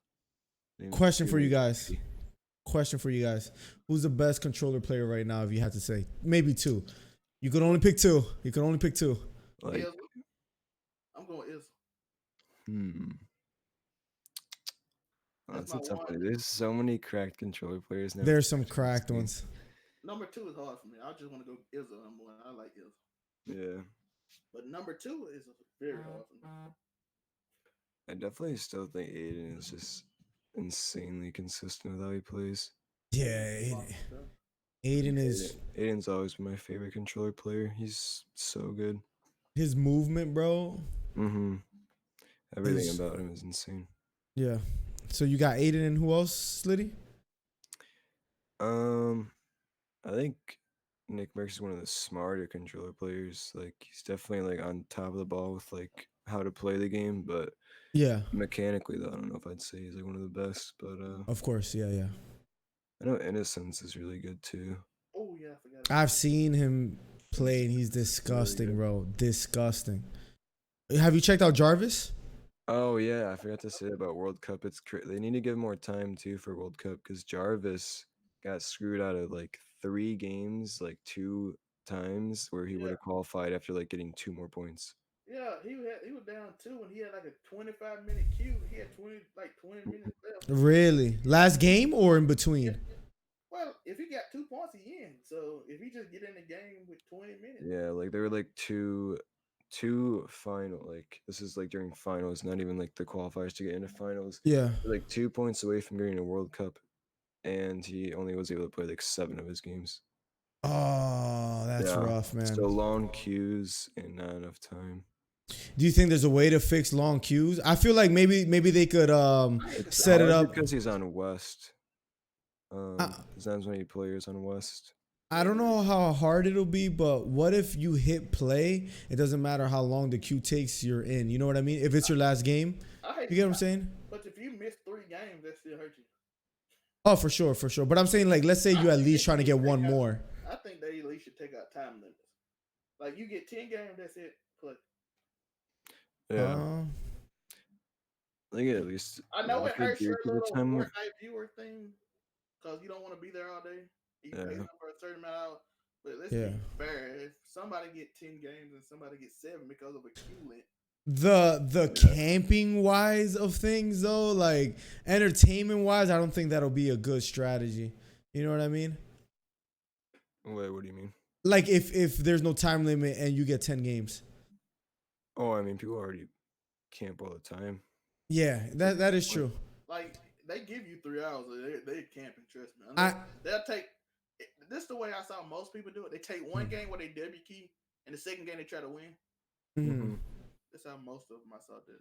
Name's Question for you Julie. guys. Question for you guys. Who's the best controller player right now if you had to say? Maybe 2. You could only pick 2. You could only pick 2. Like, Izzo. I'm going Izzo. Oh, That's that's my a tough one. one. There's so many cracked controller players now. There's some cracked ones. Number 2 is hard for me. I just want to go Izzo number 1. I like Izzo. Yeah. But number 2 is very hard for me. I definitely still think Aiden is just insanely consistent with how he plays. Yeah, Aiden is Aiden's always been my favorite controller player. He's so good. his movement, bro. Mm-hmm. Everything His- about him is insane. Yeah. So you got Aiden and who else, Slitty? I think Nick Merckx is one of the smarter controller players. Like he's definitely like on top of the ball with like how to play the game, but Yeah, mechanically though, I don't know if I'd say he's like one of the best. But of course. Yeah. I know Innocence is really good too. Oh, yeah, I forgot. I've seen him play and he's disgusting, bro. Disgusting. Have you checked out Jarvis? Oh yeah, I forgot to say about World Cup. They need to give more time too for World Cup because Jarvis got screwed out of like 3 games, like 2 times where he would have qualified after like getting 2 more points. Yeah, he was down 2 and he had like a 25-minute queue. He had 20 minutes left. Really? Last game or in between? Well, if he got 2 points, he in. So if he just get in the game with 20 minutes. Yeah, like there were like two final, like this is like during finals, not even like the qualifiers to get into finals. Yeah. Like 2 points away from getting a World Cup, and he only was able to play like 7 of his games. Oh, that's Yeah. rough, man. So long queues and not enough time. Do you think there's a way to fix long queues? I feel like maybe they could set it up because he's on West. There's not as many players on West. I don't know how hard it'll be, but what if you hit play? It doesn't matter how long the queue takes, you're in. You know what I mean? If it's your last game, you get what I'm saying? But if you miss 3 games, that still hurt you. Oh, for sure. But I'm saying, like, let's say you at least trying to get one more. I think they at least should take out time limits. Like you get 10 games, that's it. Play. Yeah. I think at least. I know it hurts your little time. Fortnite viewer thing because you don't want to be there all day. You pay them for a certain amount of hours. But let's be fair. If somebody get 10 games and somebody gets 7 because of a queue length. The camping wise of things though, like entertainment wise, I don't think that'll be a good strategy. You know what I mean? Wait, what do you mean? Like if there's no time limit and you get 10 games. Oh, I mean, people already camp all the time. Yeah, that is true. Like they give you 3 hours. They camping. Trust me. I They'll take. This is the way I saw most people do it. They take one game where they W key, and the second game they try to win. mhm. That's how most of them I saw did.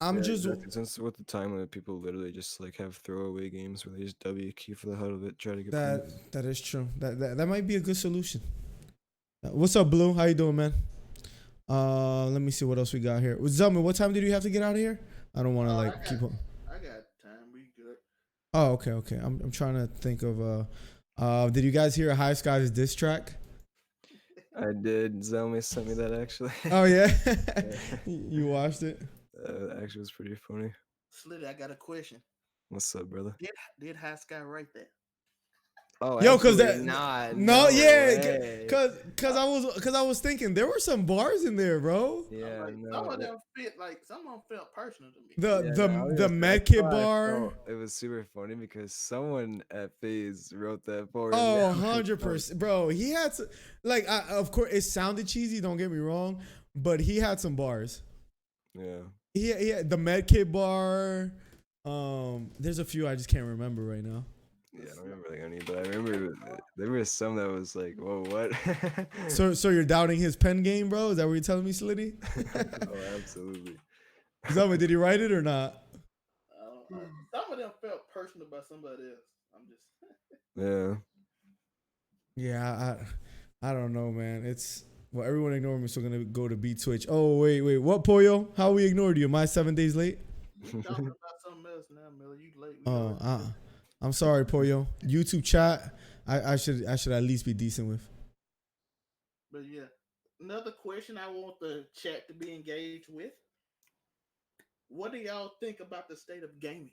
I'm Yeah, just exactly. Since with the time limit, people literally just like have throwaway games where they just W key for the hell of it, try to get points. that is true. That might be a good solution. What's up, Blue? How you doing, man? Let me see what else we got here. Zelman, what time did you have to get out of here? I don't want to like keep on. I got time. We good. Oh, okay. I'm trying to think of did you guys hear Highsky's diss track? I did. Zelmy sent me that actually. Oh yeah, you watched it? Actually, was pretty funny. Slitty, I got a question. What's up, brother? Did Highsky write that? Oh, Yo, cause absolutely that not. no, yeah, way. cause I was thinking there were some bars in there, bro. Yeah, Like, no. some of them fit. Like some of them felt personal to me. The Yeah, the no, I was the gonna say, med that's kit why I bar. felt it was super funny because someone at Faze wrote that for him. Oh, Yeah, 100%. Bro, he had to, like, of course, it sounded cheesy, don't get me wrong, but he had some bars. yeah. He had the Medkit bar. There's a few I just can't remember right now. Yeah, I don't remember like any, but I remember there was some that was like, whoa, what? So you're doubting his pen game, bro? Is that what you're telling me, Slitty? Oh, absolutely. Zelma, did he write it or not? Some of them felt personal by somebody else. I'm just. Yeah. Yeah, I don't know, man. It's well, everyone ignored me, so gonna go to B Twitch. Oh wait, what Pollo? How we ignored you? Am I 7 days late? You talking about something else now, Miller. You late. I'm sorry, Pollo. YouTube chat. I should at least be decent with. But yeah, another question I want the chat to be engaged with. What do y'all think about the state of gaming?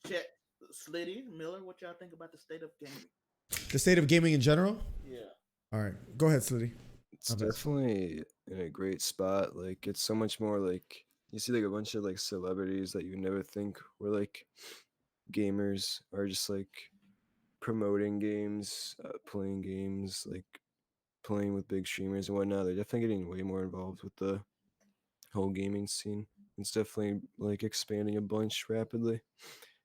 Chat, Slitty, Miller, what y'all think about the state of gaming? The state of gaming in general? Yeah. All right. Go ahead, Slitty. It's definitely in a great spot. Like it's so much more like you see like a bunch of like celebrities that you never think were like gamers are just like promoting games, playing games, like playing with big streamers and whatnot. They're definitely getting way more involved with the whole gaming scene. It's definitely like expanding a bunch rapidly.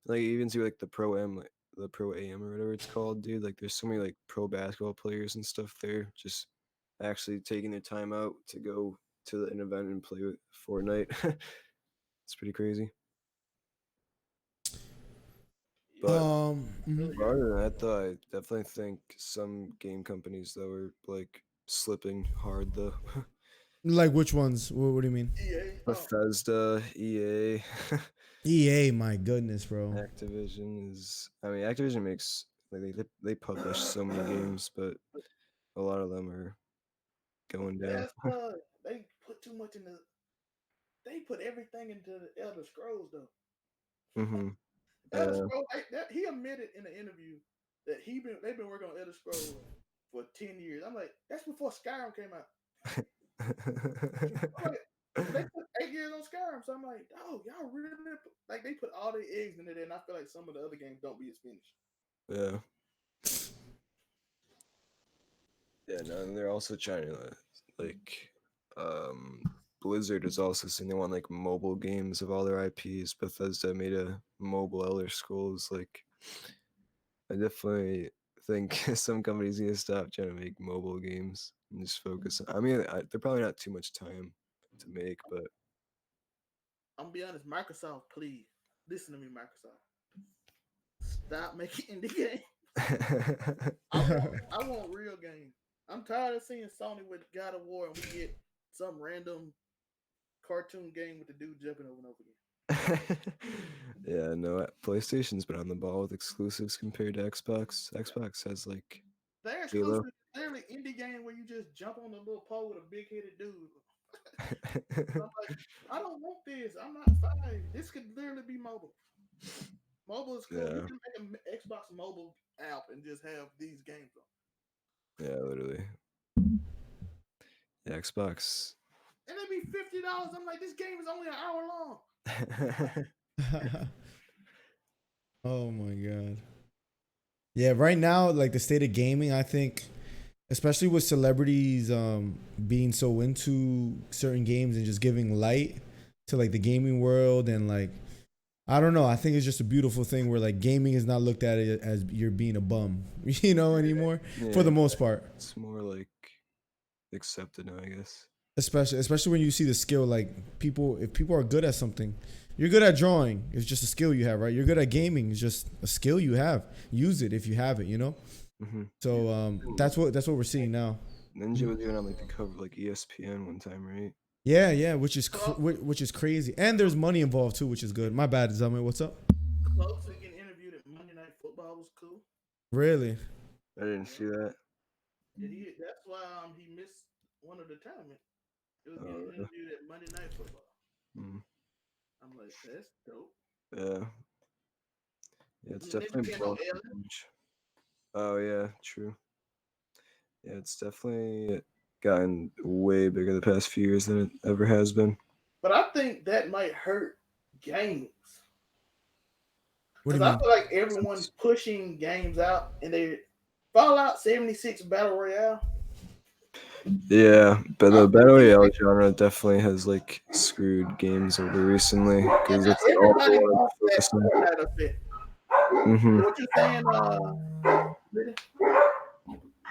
Like even see like the pro M, like the pro AM or whatever it's called, dude. Like there's so many like pro basketball players and stuff there, just actually taking their time out to go to an event and play with Fortnite. It's pretty crazy. But other than that, though, I definitely think some game companies that were like slipping hard though. Like which ones? What do you mean? EA. Bethesda, EA, EA, my goodness, bro. Activision is. I mean, Activision makes like they publish so many games, but a lot of them are going down. They put too much in the. They put everything into the Elder Scrolls though. Mm-hmm. Elder Scrolls. He admitted in the interview that they've been working on Elder Scrolls for 10 years. I'm like, that's before Skyrim came out. They put 8 years on Skyrim, so I'm like, oh, y'all really like they put all their eggs in it, and I feel like some of the other games don't be as finished. Yeah. Yeah, no, and they're also trying to like Blizzard is also saying they want like mobile games of all their IPs. Bethesda made a mobile Elder Scrolls. Like I definitely think some companies need to stop trying to make mobile games and just focus. I mean, they're probably not too much time to make, but I'm gonna be honest, Microsoft, please listen to me, Microsoft. Stop making indie games. I want real games. I'm tired of seeing Sony with God of War and we get some random cartoon game with the dude jumping over and over again. Yeah, no, PlayStation's been on the ball with exclusives compared to Xbox. Xbox has like they're exclusive. Literally indie game where you just jump on the little pole with a big headed dude. I'm like, I don't want this. I'm not fine. This could literally be mobile. Mobile is cool. Yeah. You can make an Xbox mobile app and just have these games on. Yeah, literally. Yeah, Xbox. And it'd be $50. I'm like, this game is only an hour long. Oh my god. Yeah, right now, like the state of gaming, I think especially with celebrities being so into certain games and just giving light to like the gaming world and like I don't know. I think it's just a beautiful thing where like gaming is not looked at it as you're being a bum, anymore for the Yeah, most part. it's more like accepted now, I guess. Especially when you see the skill, like if people are good at something, you're good at drawing. It's just a skill you have, right? You're good at gaming. It's just a skill you have. Use it if you have it. Mm-hmm. So that's what we're seeing now. Ninja was even on like the cover of like ESPN one time, right? Yeah, which is Cloak, which is crazy, and there's money involved too, which is good. My bad, Zelman. What's up? Cloak getting interviewed at Monday Night Football was cool. Really? I didn't see that. Yeah, that's why he missed one of the tournament. It was getting Uh, interviewed at Monday Night Football. mm, I'm like, that's dope. yeah, yeah, it's Ninja definitely being on broken Ellen, image. Oh yeah, true. Yeah, it's definitely gotten way bigger the past few years than it ever has been. but I think that might hurt games What do because you I mean? feel like everyone's pushing games out, and they Fallout 76 Battle Royale. Yeah, but I the feel battle royale like genre definitely has like screwed games over recently because yeah, that's like all they everybody want wants to that focus on. Fortnite effect. Mm-hmm. What you saying, Liddy?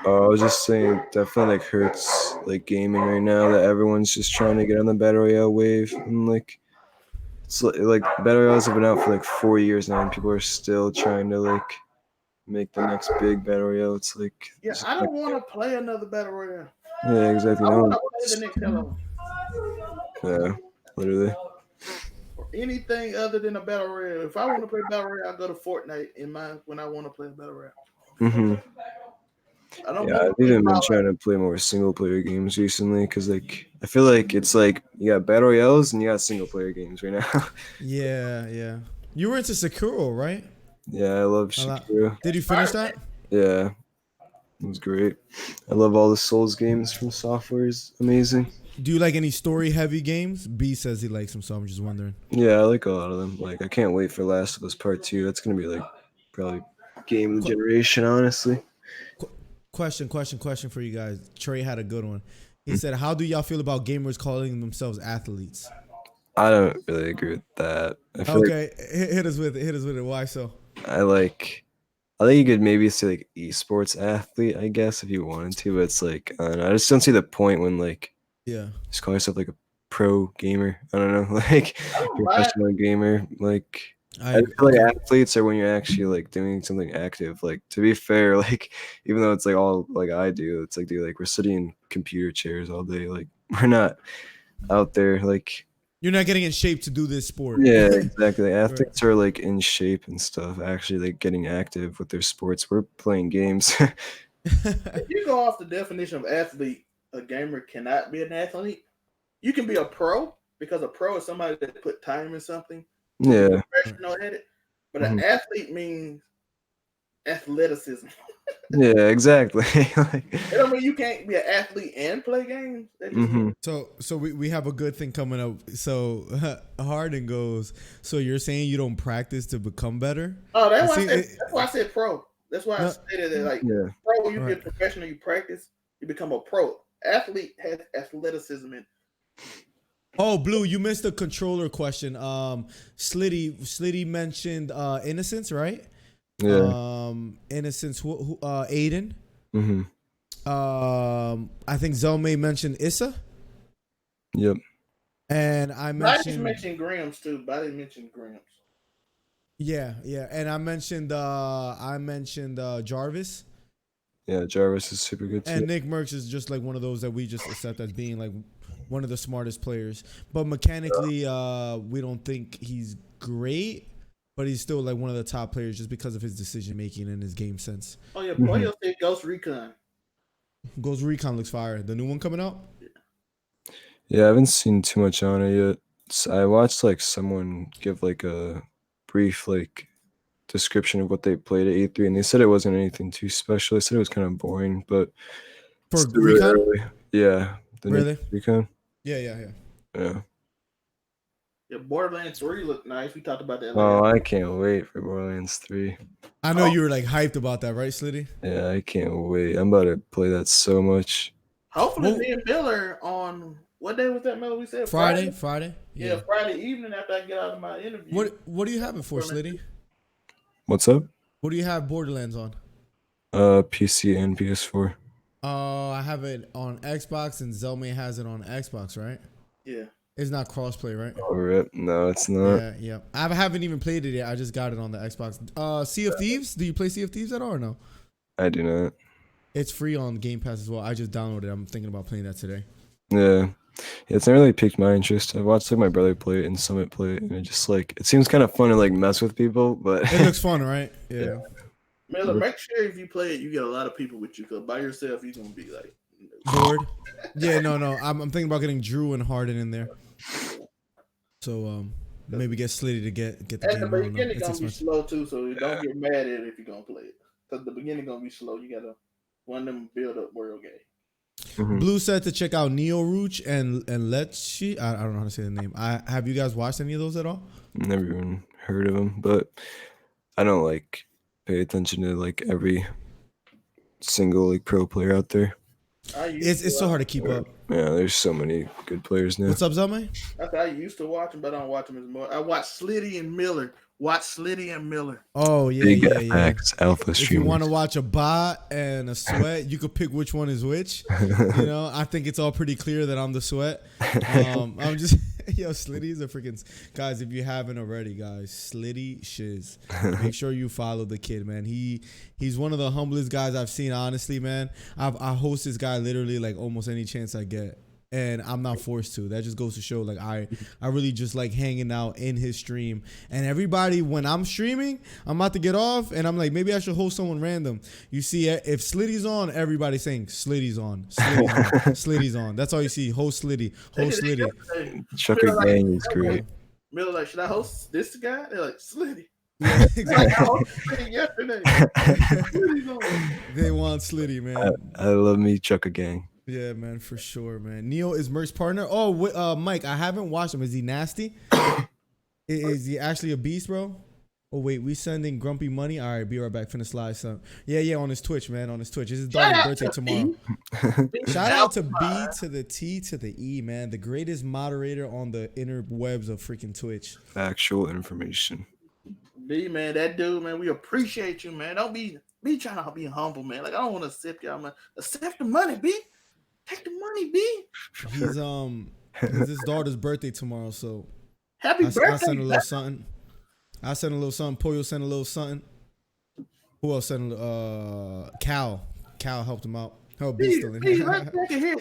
I was just saying, definitely like hurts like gaming right now that everyone's just trying to get on the battle royale wave and like it's like battle royales have been out for like 4 years now and people are still trying to like make the next big battle royale. It's like Yeah, it's I like don't want to play another Battle Royale. yeah, exactly. I No want one to play the wants. next Hello Yeah, literally. or anything other than a Battle Royale. If I want to play Battle Royale, I go to Fortnite in my when I want to play a Battle Royale. Mm-hmm. I don't Yeah, want I've to play even been Fallout. trying to play more single player games recently because like I feel like it's like you got battle royales and you got single player games right now. Yeah. You were into Sekiro, right? Yeah, I love A lot. Shakira. Did you finish that? Yeah, it was great. I love all the Souls games from Software. Is amazing. Do you like any story heavy games? B says he likes them, so I'm just wondering. Yeah, I like a lot of them. Like I can't wait for Last of Us Part 2. That's gonna be like probably game of the Qu- generation, honestly. qu- question for you guys. Trey had a good one. He Mm. said, "How do y'all feel about gamers calling themselves athletes?" I don't really agree with that. I feel like Okay, hit us with it. Hit us with it. Why so? I like I think you could maybe say like esports athlete, I guess, if you wanted to, but it's like I don't know, I just don't see the point when like Yeah, just call yourself like a pro gamer. I don't know, like I don't mind. professional gamer. Like I I agree. feel Okay, like athletes are when you're actually like doing something active. Like to be fair, like even though it's like all like I do, it's like dude, like we're sitting in computer chairs all day. Like we're not out there like you're not getting in shape to do this sport. yeah, exactly. Right. Athletes are like in shape and stuff, actually like getting active with their sports. We're playing games. If you go off the definition of athlete, a gamer cannot be an athlete. You can be a pro because a pro is somebody that put time in something to be Yeah. professional at it. But an Mhm. athlete means athleticism. Yeah, exactly. Like, It don't mean you can't be an athlete and play games. That just means mhm. So we have a good thing coming up. So Harden goes. So you're saying you don't practice to become better? oh, You that's why I see, said that's why I said pro. That's why I no, stated that like Yeah. pro, you all be a right. professional, you practice, you become a pro. Athlete has athleticism in. Oh, Blue, you missed the controller question. Slitty mentioned innocence, right? Yeah. Innocence. Aiden. Mhm. I think Zelmay mentioned Issa, Yep. and I I just mentioned mentioned Grams too, but I didn't mention Grams. yeah, and I mentioned Jarvis. Yeah, Jarvis is super good too. And Nick Merckx is just like one of those that we just accept as being like one of the smartest players. But mechanically, we don't think he's great, but he's still like one of the top players just because of his decision making and his game sense. Oh yeah, Mhm. Boyo said Ghost Recon. Ghost Recon looks fire. The new one coming out? Yeah, I haven't seen too much on it yet. I watched like someone give like a brief like description of what they played at E3, and they said it wasn't anything too special. They said it was kind of boring, but it's For still really Recon? early. Yeah, the new Really? Recon. Yeah. Yeah. Yeah, Borderlands 3 looked nice. We talked about that Oh, last. I can't wait for Borderlands 3. I know you were like hyped about that, right, Slitty? Yeah, I can't wait. I'm about to play that so much. Hopefully, Well, me and Miller on what day was that, Miller? We said Friday, Friday. Friday. Yeah, Yeah. Friday evening after I get out of my interview. What do you have it for, Slitty? What's up? What do you have Borderlands on? PC and PS4. I have it on Xbox and Zelmay has it on Xbox, right? Yeah. It's not crossplay, right? Oh, rip. No, it's not. Yeah, yeah. I haven't even played it yet. I just got it on the Xbox. Sea of Thieves. Do you play Sea of Thieves at all or no? I do not. It's free on Game Pass as well. I just downloaded it. I'm thinking about playing that today. Yeah. It's never really piqued my interest. I watched like my brother play it and Summit play it, and it just like it seems kind of fun to like mess with people, but It looks fun, right? Yeah. Miller, make sure if you play it, you get a lot of people with you. Cause by yourself, you're gonna be like Bored. Yeah, no. I'm thinking about getting Drew and Harden in there. So maybe get Slitty to get the at the game. I don't know. beginning It's gonna be expensive. slow too, so don't get mad at it if you're gonna play it. Cause the beginning gonna be slow. You gotta one of them build up world game. Mhm. Blue said to check out Neo Rooch and Letchi. I don't know how to say the name. Have you guys watched any of those at all? Never even heard of him, but I don't like pay attention to like every single like pro player out there. It's so hard to keep up. Yeah, there's so many good players now. What's up, Zelmay? I used to watch him, but I don't watch him as much. I watch Slitty and Miller. Watch Slitty and Miller. Oh yeah, Big yeah, yeah. FX alpha If you streamers. want to watch a bot and a sweat, you could pick which one is which. You know, I think it's all pretty clear that I'm the sweat. I'm just yo, Slitty's a freaking guys. If you haven't already, guys, Slitty Shiz. Make sure you follow the kid, man. He's one of the humblest guys I've seen. Honestly, man, I host this guy literally like almost any chance I get. And I'm not forced to. That just goes to show, like, I really just like hanging out in his stream. And everybody, when I'm streaming, I'm about to get off, and I'm like, maybe I should host someone random. You see, if Slitty's on, everybody's saying Slitty's on, Slitty's on, Slitty's on. That's all you see. Host Slitty, host Slitty. Chucker Gang is great. Miller like, should I host this guy? They're like, Slitty. Yeah, Like, exactly. I hosted Slitty yesterday. Slitty's on. They want Slitty, man. I love me Chucker Gang. Yeah, man, for sure, man. Neo is Merc's partner. Oh, Mike, I haven't watched him. Is he nasty? Is he actually a beast, bro? Oh, wait, we sending Grumpy money? All right, be right back. Finna slide some. Yeah, on his Twitch, man. On his Twitch. It's his daughter's birthday tomorrow. Shout out to B to the T to the E, man. The greatest moderator on the interwebs of freaking Twitch. Factual information. B, man, that dude, man, we appreciate you, man. Don't be trying to be humble, man. Like, I don't want to accept y'all, man. Accept the money, B. Take the money, B. It's his daughter's birthday tomorrow, so Happy birthday. I sent a little something. Pollo sent a little something. Who else sent Cal? Cal helped him out. Oh, B still in B, here. right back in here.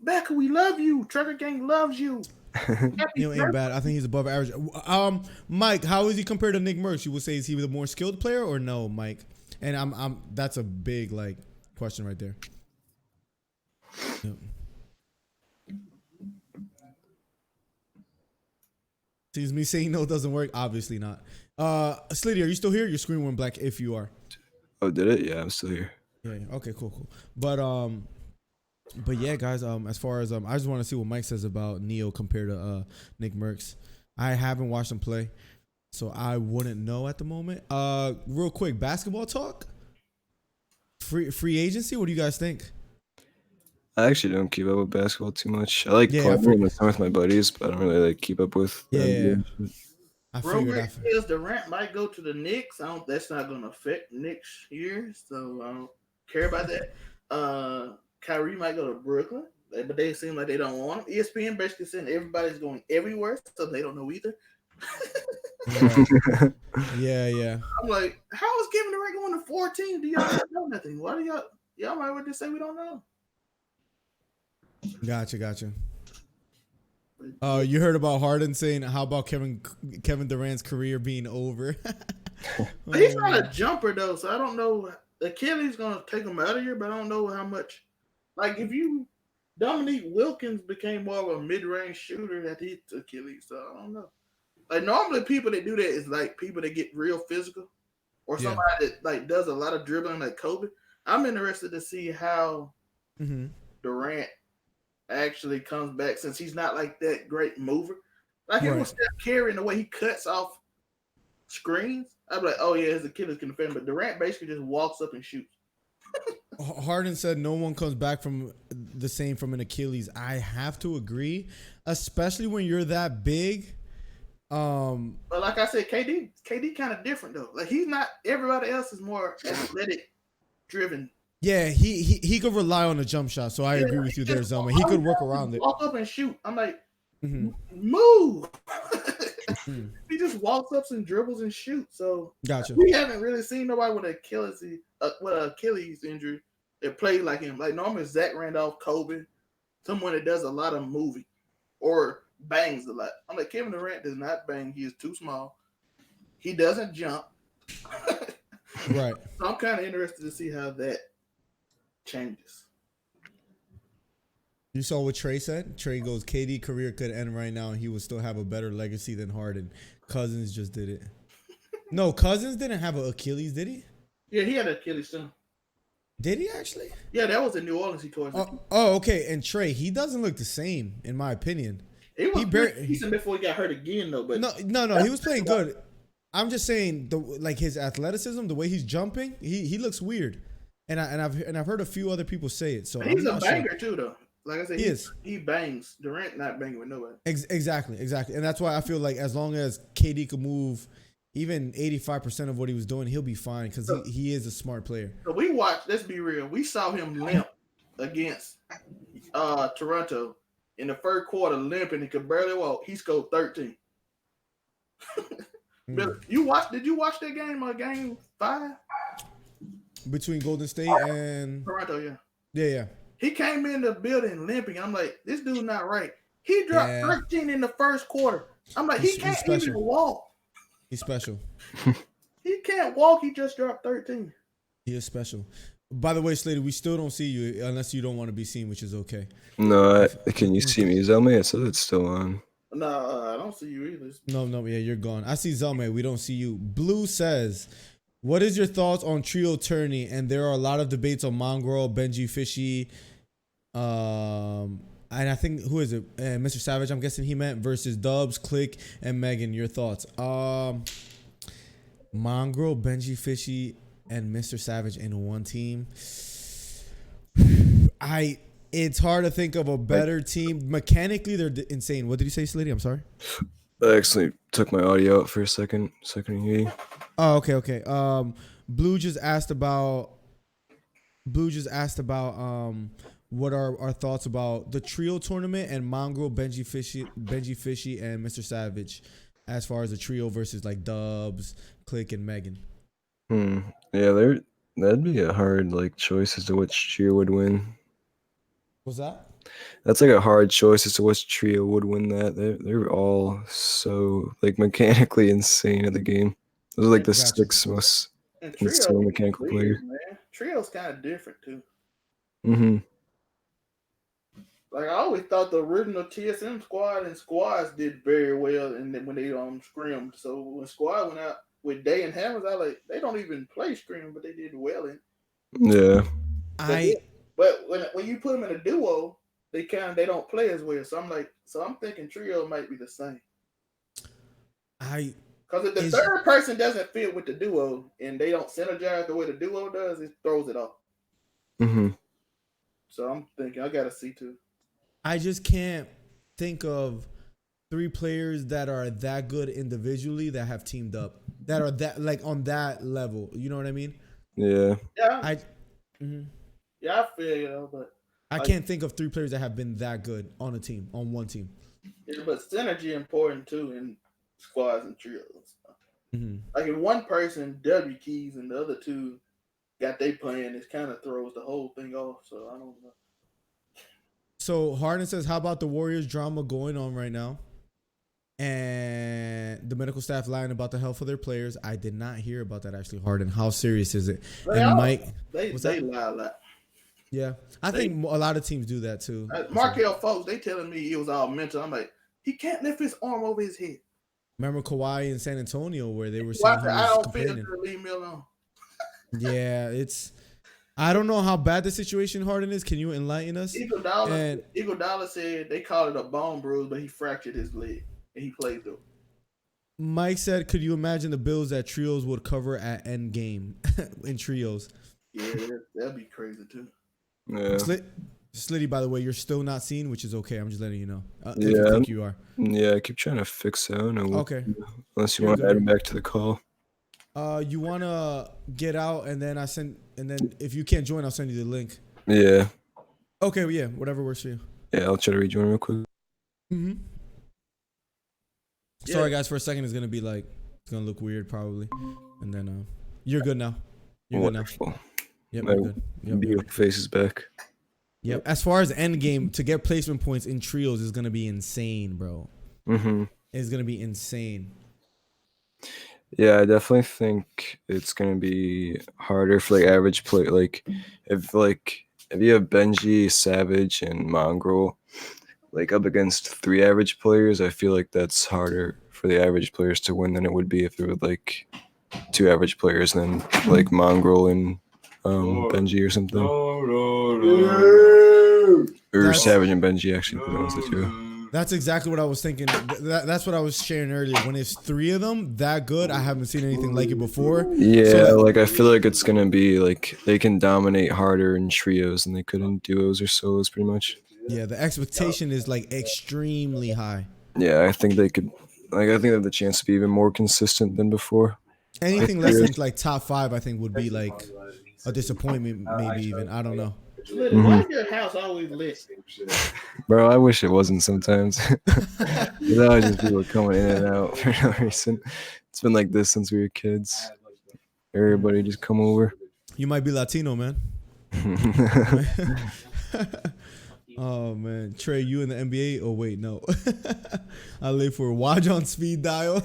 Becca, we love you. Trucker Gang loves you. You know, ain't bad. I think he's above average. Mike, how is he compared to Nick Merckx? You would say is he the more skilled player or no, Mike? And I'm that's a big like question right there. Yep. Seems me saying no doesn't work. Obviously not. Slitty, are you still here? Your screen went black. If you are. Oh, did it? Yeah, I'm still here. Yeah. Okay. Cool. But yeah, guys. As far as I just want to see what Mike says about Neo compared to Nick Merckx. I haven't watched him play, so I wouldn't know at the moment. Real quick, basketball talk. Free agency. What do you guys think? I actually don't keep up with basketball too much. I like playing in the summer with my buddies, but I don't really like keep up with. Yeah. I Rumor figured. is Durant might go to the Knicks. That's not going to affect next year, so I don't care about that. Kyrie might go to Brooklyn, but they seem like they don't want him. ESPN basically saying everybody's going everywhere, so they don't know either. Yeah. I'm like, how is Kevin Durant going to 14? Do y'all not know nothing? Why do y'all might well just say we don't know? Gotcha. You heard about Harden saying, "How about Kevin Durant's career being over?" He's not a jumper though, so I don't know. Achilles gonna take him out of here, but I don't know how much. Like if Dominique Wilkins became more of a mid-range shooter that he took Achilles, so I don't know. Like normally people that do that is like people that get real physical, or somebody that like does a lot of dribbling like Kobe. I'm interested to see how Durant actually comes back since he's not like that great mover. Like he Right. was Steph Curry in the way he cuts off screens. I'd be like, oh yeah, his Achilles can defend, but Durant basically just walks up and shoots. Harden said no one comes back from the same from an Achilles. I have to agree, especially when you're that big. But like I said, KD kind of different though. Like he's not. Everybody else is more athletic driven. Yeah, he could rely on a jump shot. So I agree with you there, Zelma. He could work around it. Walk up and shoot. I'm like, Mhm. move. He just walks up and dribbles and shoots. So Gotcha. we haven't really seen nobody with an Achilles injury that played like him. Like normally Zach Randolph, Kobe, someone that does a lot of moving or bangs a lot. I'm like Kevin Durant does not bang. He is too small. He doesn't jump. Right. So I'm kind of interested to see how that changes. You saw what Trey said? Trey goes, KD career could end right now and he would still have a better legacy than Harden. Cousins just did it. No, Cousins didn't have an Achilles, did he? Yeah, he had an Achilles too. Did he actually? Yeah, that was in New Orleans. He tore his Achilles. Okay. And Trey, he doesn't look the same, in my opinion. He was decent before he got hurt again, though. But no, he was playing good. I'm just saying, his athleticism, the way he's jumping, he looks weird, and I've heard a few other people say it. So he's a banger too, though. Like I said, he bangs. Durant not banging with nobody. Exactly, and that's why I feel like as long as KD could move even 85% of what he was doing, he'll be fine because he is a smart player. So we watched. Let's be real. We saw him limp against Toronto in the first quarter, limping. He could barely walk. He scored 13. Did you watch that game? Game 5 between Golden State and Toronto? Yeah. He came in the building limping. I'm like, this dude's not right. He dropped 13 in the first quarter. I'm like, he can't even walk. He's special. He can't walk. He just dropped 13. He is special. By the way, Slater, we still don't see you unless you don't want to be seen, which is okay. No, can you see me, Zelma? It says it's still on. No, I don't see you either. No, yeah, you're gone. I see Zelma. We don't see you. Blue says, what is your thoughts on trio tourney? And there are a lot of debates on Mongrel, Benji Fishy, and I think, who is it? Mr. Savage, I'm guessing he meant, versus Dubs, Click, and Megan. Your thoughts? Mongrel, Benji Fishy, and Mr. Savage in one team. It's hard to think of a better team. Mechanically, they're insane. What did you say, Slitty? I'm sorry. I actually took my audio out for a second. Second hearing. Oh, okay. Blue just asked about what are our thoughts about the trio tournament and Mongrel, Benji Fishy, and Mr. Savage, as far as the trio versus like Dubs, Click, and Megan. Yeah, that'd be a hard choice as to which trio would win. What's that? That's a hard choice as to which trio would win that. They're all so mechanically insane at the game. Those are the 6 most insane mechanical players. Man. Trio's kind of different too. Mm-hmm. I always thought the original TSM squad and squads did very well, and then when they scrimmed. So when squad went out with Day and Hammers, they don't even play scrim, but they did well in. Yeah. But when you put them in a duo, they don't play as well. So I'm thinking trio might be the same. Because if the third person doesn't fit with the duo and they don't synergize the way the duo does, it throws it off. Mm-hmm. So I'm thinking I got a C2. I just can't think of 3 players that are that good individually that have teamed up, that are that on that level. You know what I mean? Yeah. Yeah. Yeah, I feel you, but I can't think of 3 players that have been that good on one team. Yeah, but synergy important too in squads and trios. Mm-hmm. If one person W keys and the other 2 got they playing, it kind of throws the whole thing off. So I don't know. So Harden says, how about the Warriors drama going on right now? And the medical staff lying about the health of their players. I did not hear about that actually, Harden. How serious is it? Mike, they lie a lot. Yeah, I think a lot of teams do that too. Markel folks, they telling me it was all mental. I'm like, he can't lift his arm over his head. Remember Kawhi in San Antonio where they were saying he was I don't complaining. feel leave me alone. Yeah, I don't know how bad the situation Harden is. Can you enlighten us? Eagle Dollar said they called it a bone bruise, but he fractured his leg. and he played through. Mike said, "Could you imagine the builds that trios would cover at end game in trios?" Yeah, that'd be crazy too. Yeah. Slitty, by the way, you're still not seen, which is okay. I'm just letting you know. If Yeah. you think you are. Yeah, I keep trying to fix it. I don't know what, Okay. unless you You're want to good. add him back to the call. You wanna get out, and then if you can't join, I'll send you the link. Yeah. Okay, well, yeah, whatever works for you. Yeah, I'll try to rejoin real quick. Mm-hmm. Yeah. Sorry, guys. For a second, it's gonna be like it's gonna look weird, probably, and then you're good now. You're Wonderful. good now. Yep, My you're good. Yep, beautiful face is back. Yep. As far as end game, to get placement points in trios is gonna be insane, bro. Mm-hmm. It's gonna be insane. Yeah, I definitely think it's gonna be harder for like average play. Like if you have Benji, Savage, and Mongrel, like up against 3 average players, I feel like that's harder for the average players to win than it would be if there were like 2 average players, then like Mongrel and Benji or something. Or Savage and Benji actually. Those are the 2. That's exactly what I was thinking. That's what I was sharing earlier. When it's 3 of them that good, I haven't seen anything like it before. Yeah, So like I feel like it's gonna be like they can dominate harder in trios than they could in duos or solos, pretty much. yeah, the expectation is like extremely high. Yeah, I think they could. Like, I think they have the chance to be even more consistent than before. Anything less than like top 5, I think, would be like a disappointment. Maybe even I don't know. Why is your house always lit? Bro, I wish it wasn't sometimes. There's always just people coming in and out for no reason. It's been like this since we were kids. Everybody just come over. You might be Latino, man. Oh man, Trey, you in the NBA? Oh wait, no. I live for watch on speed dial.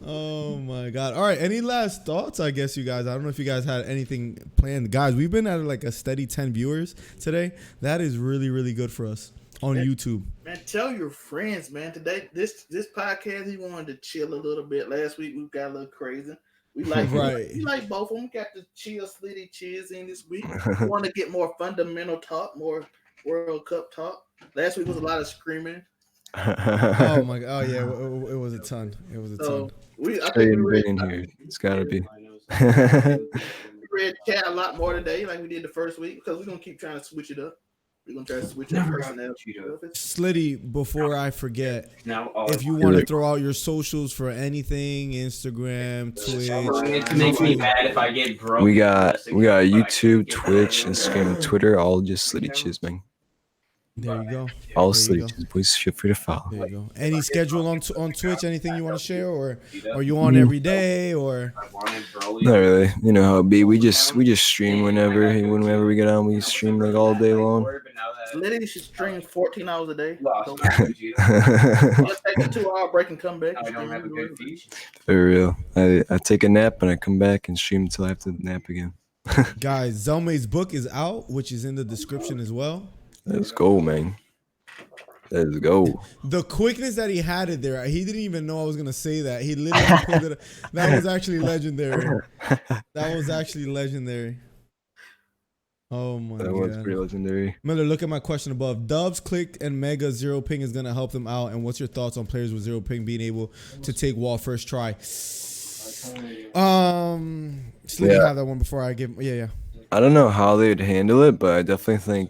Oh my god! All right, any last thoughts? I guess you guys. I don't know if you guys had anything planned, guys. We've been at like a steady 10 viewers today. That is really, really good for us on YouTube. Man, tell your friends, man. Today, this podcast, he wanted to chill a little bit. Last week we got a little crazy. We like Right. We like both of them. We got the chill, slitty cheers in this week. We want to get more fundamental talk, more World Cup talk. Last week was a lot of screaming. Oh my god! Oh yeah, it was a ton. It was a ton. I think we read in here. It's gotta be. we read chat a lot more today, like we did the first week, because we're gonna keep trying to switch it up. We're gonna try to switch up personality. Slitty, before I forget, if you want to throw out your socials for anything, Instagram, Twitch. It makes me mad if I get broke. We got YouTube, Twitch, Instagram, Twitter, all just Slitty Chiz, man. There you go. All There you Slitty Chiz, please feel free to follow. There you go. Any schedule on Twitch? Anything you want to share, or are you on every day, or? Not really. You know how it be. We just stream whenever we get on. We stream like all day long. Literally, she streams 14 hours a day. So let's take a 2-hour break and come back. I don't have a good feed. For real. I take a nap and I come back and stream until I have to nap again. Guys, Zelmay's book is out, which is in the description as well. Let's go, man. Let's go. The quickness that he had it there, he didn't even know I was gonna say that. He literally pulled it. That was actually legendary. That was actually legendary. Oh my god. That was pretty legendary. Miller, look at my question above. Dubs, Click, and Mega zero ping is gonna help them out. And what's your thoughts on players with zero ping being able to take wall first try? Slitty have that one before I give. Yeah. I don't know how they'd handle it, but I definitely think.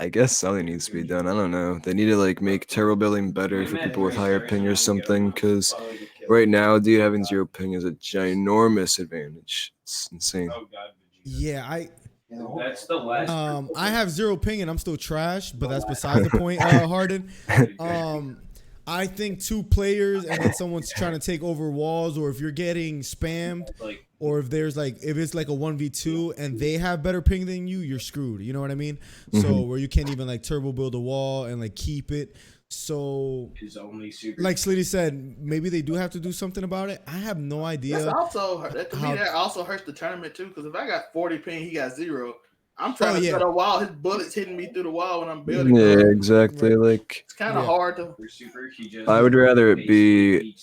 I guess something needs to be done. I don't know. They need to like make turbo building better for people with higher ping or something. Because right now, dude, having 0 ping is a ginormous advantage. It's insane. Yeah, That's the last. I have 0 ping and I'm still trash, but that's beside the point. Harden. I think 2 players and then someone's trying to take over walls, or if you're getting spammed, or if it's like a 1v2 and they have better ping than you, you're screwed. You know what I mean? Mm-hmm. So where you can't even like turbo build a wall and like keep it. So like Slitty said, maybe they do have to do something about it. I have no idea. That also hurts the tournament too, because if I got 40 ping, he got 0. I'm trying to set a wall. His bullets hitting me through the wall when I'm building. Yeah, exactly. Like it's kind of hard to. I would rather it be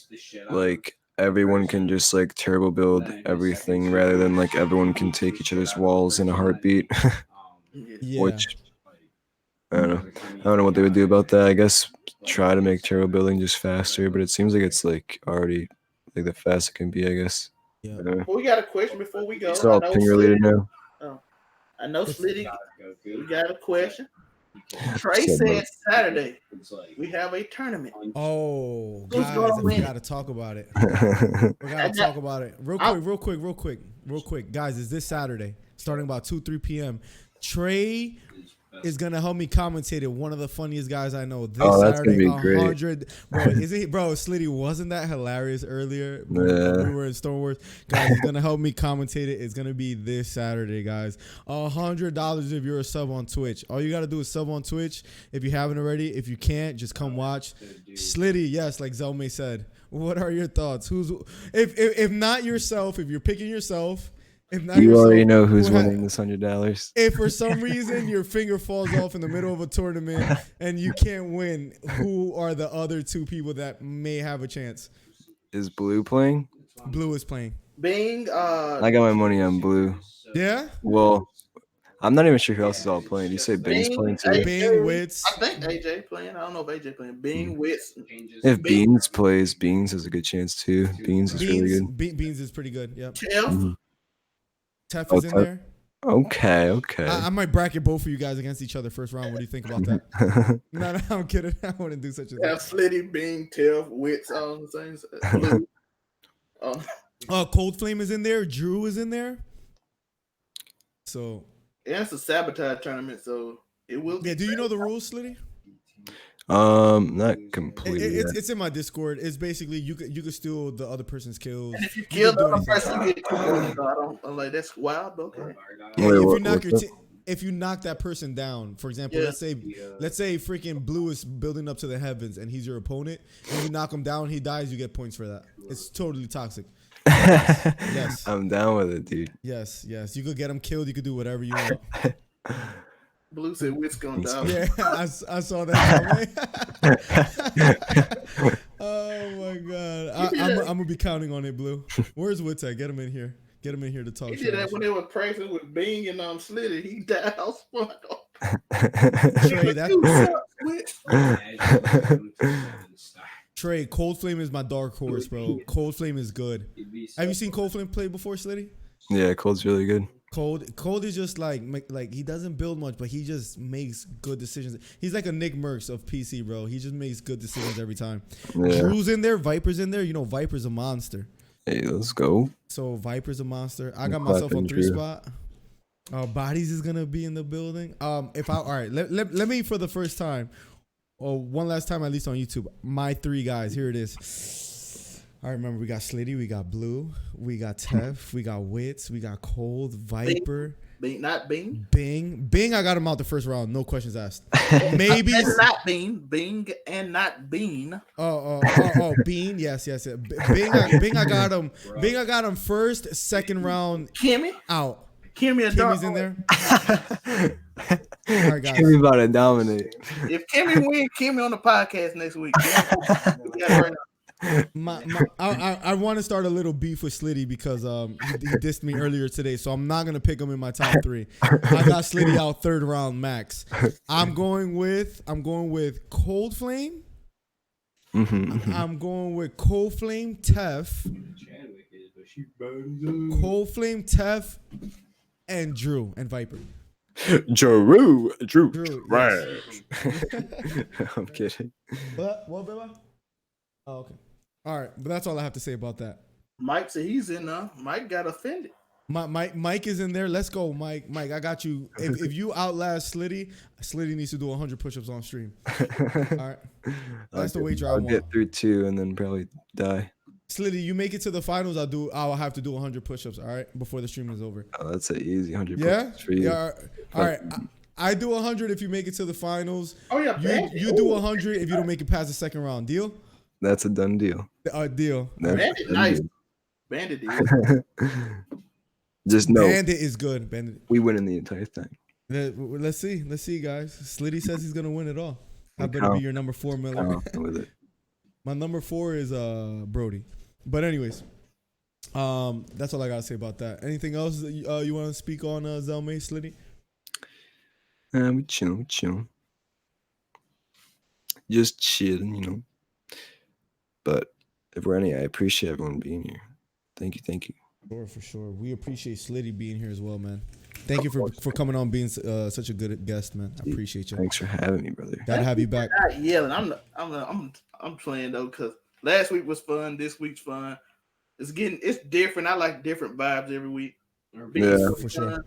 like everyone can just like turbo build everything rather than like everyone can take each other's walls in a heartbeat. Yeah. Which I don't know. don't know what they would do about that. I guess try to make turbo building just faster, but it seems like it's like already like the fastest it can be. I guess. Yeah. Well, we got a question before we go. It's all ping related now. I know Slitty. We got a question. Trey So, said Saturday we have a tournament. Oh, Who's guys, gonna we win? gotta talk about it. We gotta talk about it real quick. Guys, it's this Saturday, starting about 2-3 p.m. Trey is gonna help me commentate it. One of the funniest guys I know. This that's Saturday, gonna be great. 100. Bro, Slitty, wasn't that hilarious earlier? When Yeah. we were in Star Wars. Guys, he's gonna help me commentate it. It's gonna be this Saturday, guys. $100 if you're a sub on Twitch. All you gotta do is sub on Twitch if you haven't already. If you can't, just come watch. Slitty, yes, like Zelme said. What are your thoughts? If not yourself, if you're picking yourself, if not You yourself, already know who's who winning this $100. if for some reason your finger falls off in the middle of a tournament and you can't win, who are the other two people that may have a chance? Is Blue playing? Blue is playing. Bing. I got my money on Blue. Yeah? Well, I'm not even sure who else is all playing. You say Bing's playing too? Bing, Wits. I think AJ playing. I don't know if AJ playing. Bing, Wits. If Beans plays, Beans has a good chance too. Beans is really good. Beans is pretty good. Yep. Tef. Tef is in there. Okay. I might bracket both of you guys against each other first round. What do you think about that? No, I'm kidding. I wouldn't do such a thing. Have Slitty, Bing, Tef, Wits, all the same. Blue. Cold Flame is in there. Drew is in there. So Yeah, it's a sabotage tournament, so it will. yeah, do you know the rules, Slitty? Not completely. It's in my Discord. It's basically you could steal the other person's kills. And if you You kill can do the other anything. person, you get 2 points. So I'm like, that's wild, but okay. Wait, If you knock that person down, for example, Yeah. let's say freaking Blue is building up to the heavens and he's your opponent, and you knock him down, he dies, you get points for that. It's totally toxic. Yes. I'm down with it, dude. Yes. You could get him killed. You could do whatever you want. Blue said Wits gonna die. Yeah, I saw that. Oh my god, I'm gonna be counting on it, Blue. Where's Wits at? Get him in here. Get him in here to talk. He did that when they were practicing with Bing and Slitty. He died. I was like, Trey, Cold Flame is my dark horse, bro. Cold Flame is good. Have you seen Cold Flame play before, Slitty? Yeah, Cold's really good. Cold is just like he doesn't build much, but he just makes good decisions. He's like a Nick Merckx of PC, bro. He just makes good decisions every time. Yeah. Drew's in there, Viper's in there. You know, Viper's a monster. Hey, let's go. So Viper's a monster. I got myself on 3 spot. Bodies is gonna be in the building. All right, let me for the first time, or one last time at least on YouTube, my 3 guys. Here it is. I remember we got Slitty, we got Blue, we got Tef, we got Wits, we got Cold, Viper, Bing, not Bing. Bing. I got him out the first round, no questions asked. Maybe And not Bean. Bing and not Bean. Oh, Bean. Yes. Bing, I got him. Bing, I got him first, second round. Kimmy Out. Kimmy's in there. All right, guys. Kimmy about to dominate. If Kimmy wins, Kimmy on the podcast next week. Yeah, right now. I want to start a little beef with Slitty because he dissed me earlier today, so I'm not gonna pick him in my top 3. I got Slitty out 3rd round max. I'm going with Cold Flame. I'm going with Cold Flame, Tef, and Drew and Viper. Drew. Yes. I'm kidding. What, baby? Oh, okay. All right, but that's all I have to say about that. Mike said he's in there. Mike got offended. Mike is in there. Let's go, Mike. Mike, I got you. If you outlast Slitty needs to do 100 push-ups on stream. All right, that's the wager I want. I'll get through 2 and then probably die. Slitty, you make it to the finals. I'll have to do 100 push-ups. All right, before the stream is over. Oh, that's an easy 100 Yeah. push-ups for you. Yeah. All right. I do 100 if you make it to the finals. Oh yeah, you do 100 if you don't make it past the second round. Deal? That's a done deal. Deal. Bandit, nice. Bandit is. Just know. Bandit is good. Bandit. We win in the entire thing. Let's see, guys. Slitty says he's gonna win it all. I better be your number 4, Miller. With it. My number 4 is Brody. But anyways, that's all I gotta say about that. Anything else that you want to speak on, Zelme, Slitty? We chill. just chilling, you know. But if we're any, I appreciate everyone being here. Thank you, thank you. Sure, for sure. We appreciate Slitty being here as well, man. Thank you for coming on, being such a good guest, man. I appreciate you. Thanks for having me, brother. Gotta have you back. Not yelling. I'm playing though because last week was fun. This week's fun. It's different. I like different vibes every week. Yeah, for sure.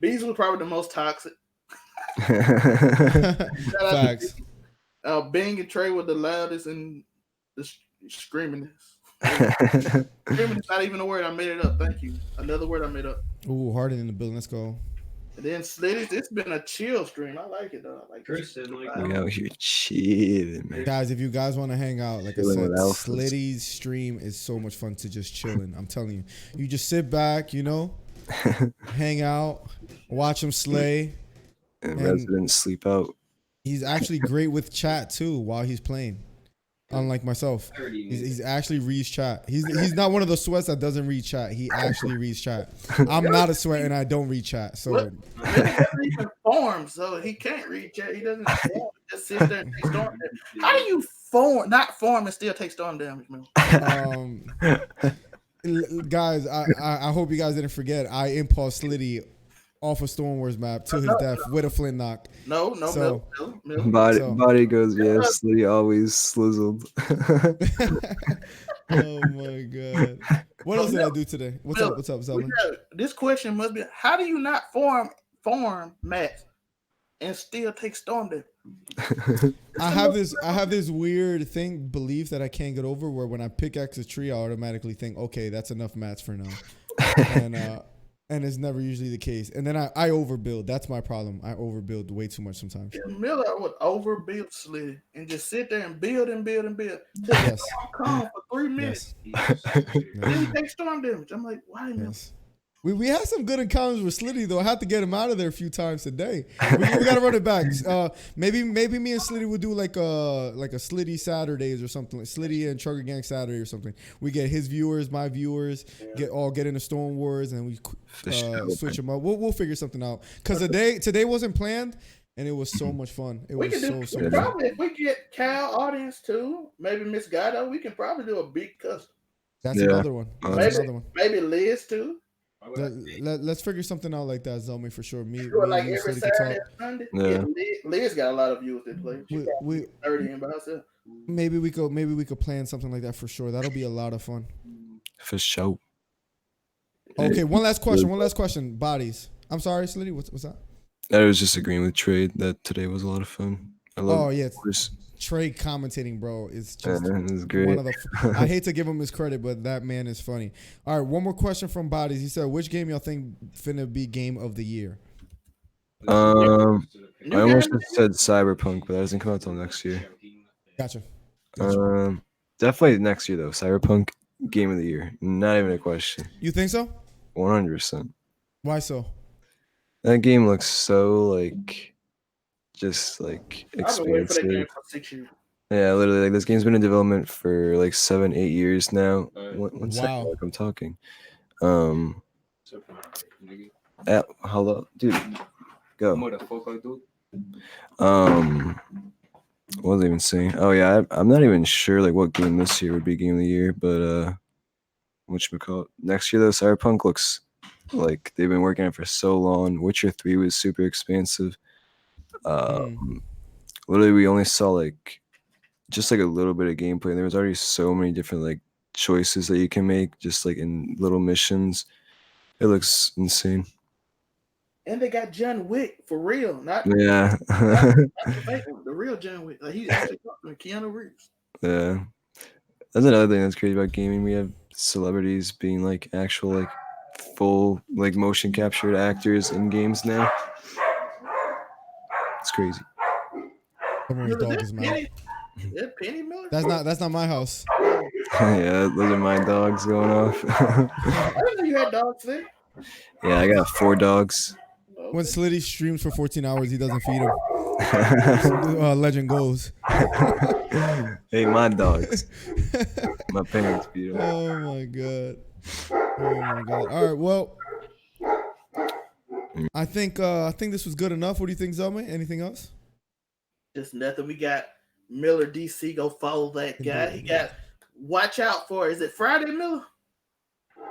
Bees was probably the most toxic. Facts. Bing and Trey were the loudest and the screamingest. Screaming is not even a word. I made it up. Thank you. Another word I made up. Ooh, Harden in the building. Let's go. And then Slitty, it's been a chill stream. I like it though. I like we out here chilling, man. Guys, if you guys want to hang out, like Chilling I said, with alphas. Slitty's stream is so much fun to just chilling. I'm telling you. You just sit back, you know, hang out, watch him slay. And residents sleep out. He's actually great with chat too while he's playing. Unlike myself, he's actually reads chat. He's not one of those sweats that doesn't read chat. He actually reads chat. I'm not a sweat and I don't read chat. So he doesn't even form, so he can't read chat. He doesn't form. He just sits there and takes storm damage. How do you not form and still take storm damage, man? Guys, I hope you guys didn't forget. I impulse Slitty off a Storm Wars map to his death with a flint knock. No. Body goes, yes, Slitty always slizzled. Oh my god. What else did I do today? What's up, man? This question must be, how do you not form mats and still take storm damage? I have this weird belief that I can't get over where when I pickaxe a tree, I automatically think, okay, that's enough mats for now. And it's never usually the case. And then I overbuild. That's my problem. I overbuild way too much sometimes. Miller would overbuild Slitty and just sit there and build and build and build. Till Yes. calm for 3 minutes. Yes. Then he takes storm damage. I'm like, why, Miller? Yes. We had some good encounters with Slitty though. I had to get him out of there a few times today. We gotta run it back. Maybe me and Slitty would do like a Slitty Saturdays or something, like Slitty and Trucker Gang Saturday or something. We get his viewers, my viewers, get into Storm Wars, and we switch them up. We'll figure something out because today wasn't planned, and it was so much fun. It was so much fun. Probably if we get Cal audience too, maybe Miss Gatto, we can probably do a big custom. That's another one. Maybe Liz too. Let's figure something out like that, Zelmi, for sure. Like every Saturday and Sunday. Yeah. Liz got a lot of viewers that play. We 30 in by herself. Maybe we could plan something like that for sure. That'll be a lot of fun. For sure. Okay, one last question. Bodies. I'm sorry, Slitty. What's that? I was just agreeing with Trade that today was a lot of fun. I love Trey commentating, bro, is just great. One of the. I hate to give him his credit, but that man is funny. All right, one more question from Bodies. He said, "Which game y'all think finna be game of the year?" I almost said Cyberpunk, but that doesn't come out till next year. Gotcha. Definitely next year though. Cyberpunk game of the year, not even a question. You think so? 100%. Why so? That game looks so just expansive. I've been waiting for that game for 6 years. Yeah, literally, this game's been in development for 7-8 years now. One second, I'm talking. Hello, dude. Go. What was I even saying? Oh yeah, I'm not even sure what game this year would be game of the year, but whatchamacallit, next year though, Cyberpunk looks like they've been working on it for so long. Witcher 3 was super expansive. Literally we only saw just a little bit of gameplay. There was already so many different choices that you can make just in little missions. It looks insane. And they got John Wick for real, not yeah, the real John Wick. He's actually talking to Keanu Reeves. Yeah, that's another thing that's crazy about gaming. We have celebrities being actual full motion captured actors in games now. It's crazy. Someone's dog is mad. Penny Miller? That's not my house. Yeah, those are my dogs going off. I didn't know you had dogs there. Yeah, I got 4 dogs. When Slitty streams for 14 hours, he doesn't feed them. Legend goes. Hey, my dogs. My parents feed them. Oh my god. All right, well, I think this was good enough. What do you think, Zelma? Anything else? Just nothing. We got Miller DC. Go follow that guy. He got watch out for. Is it Friday, Miller?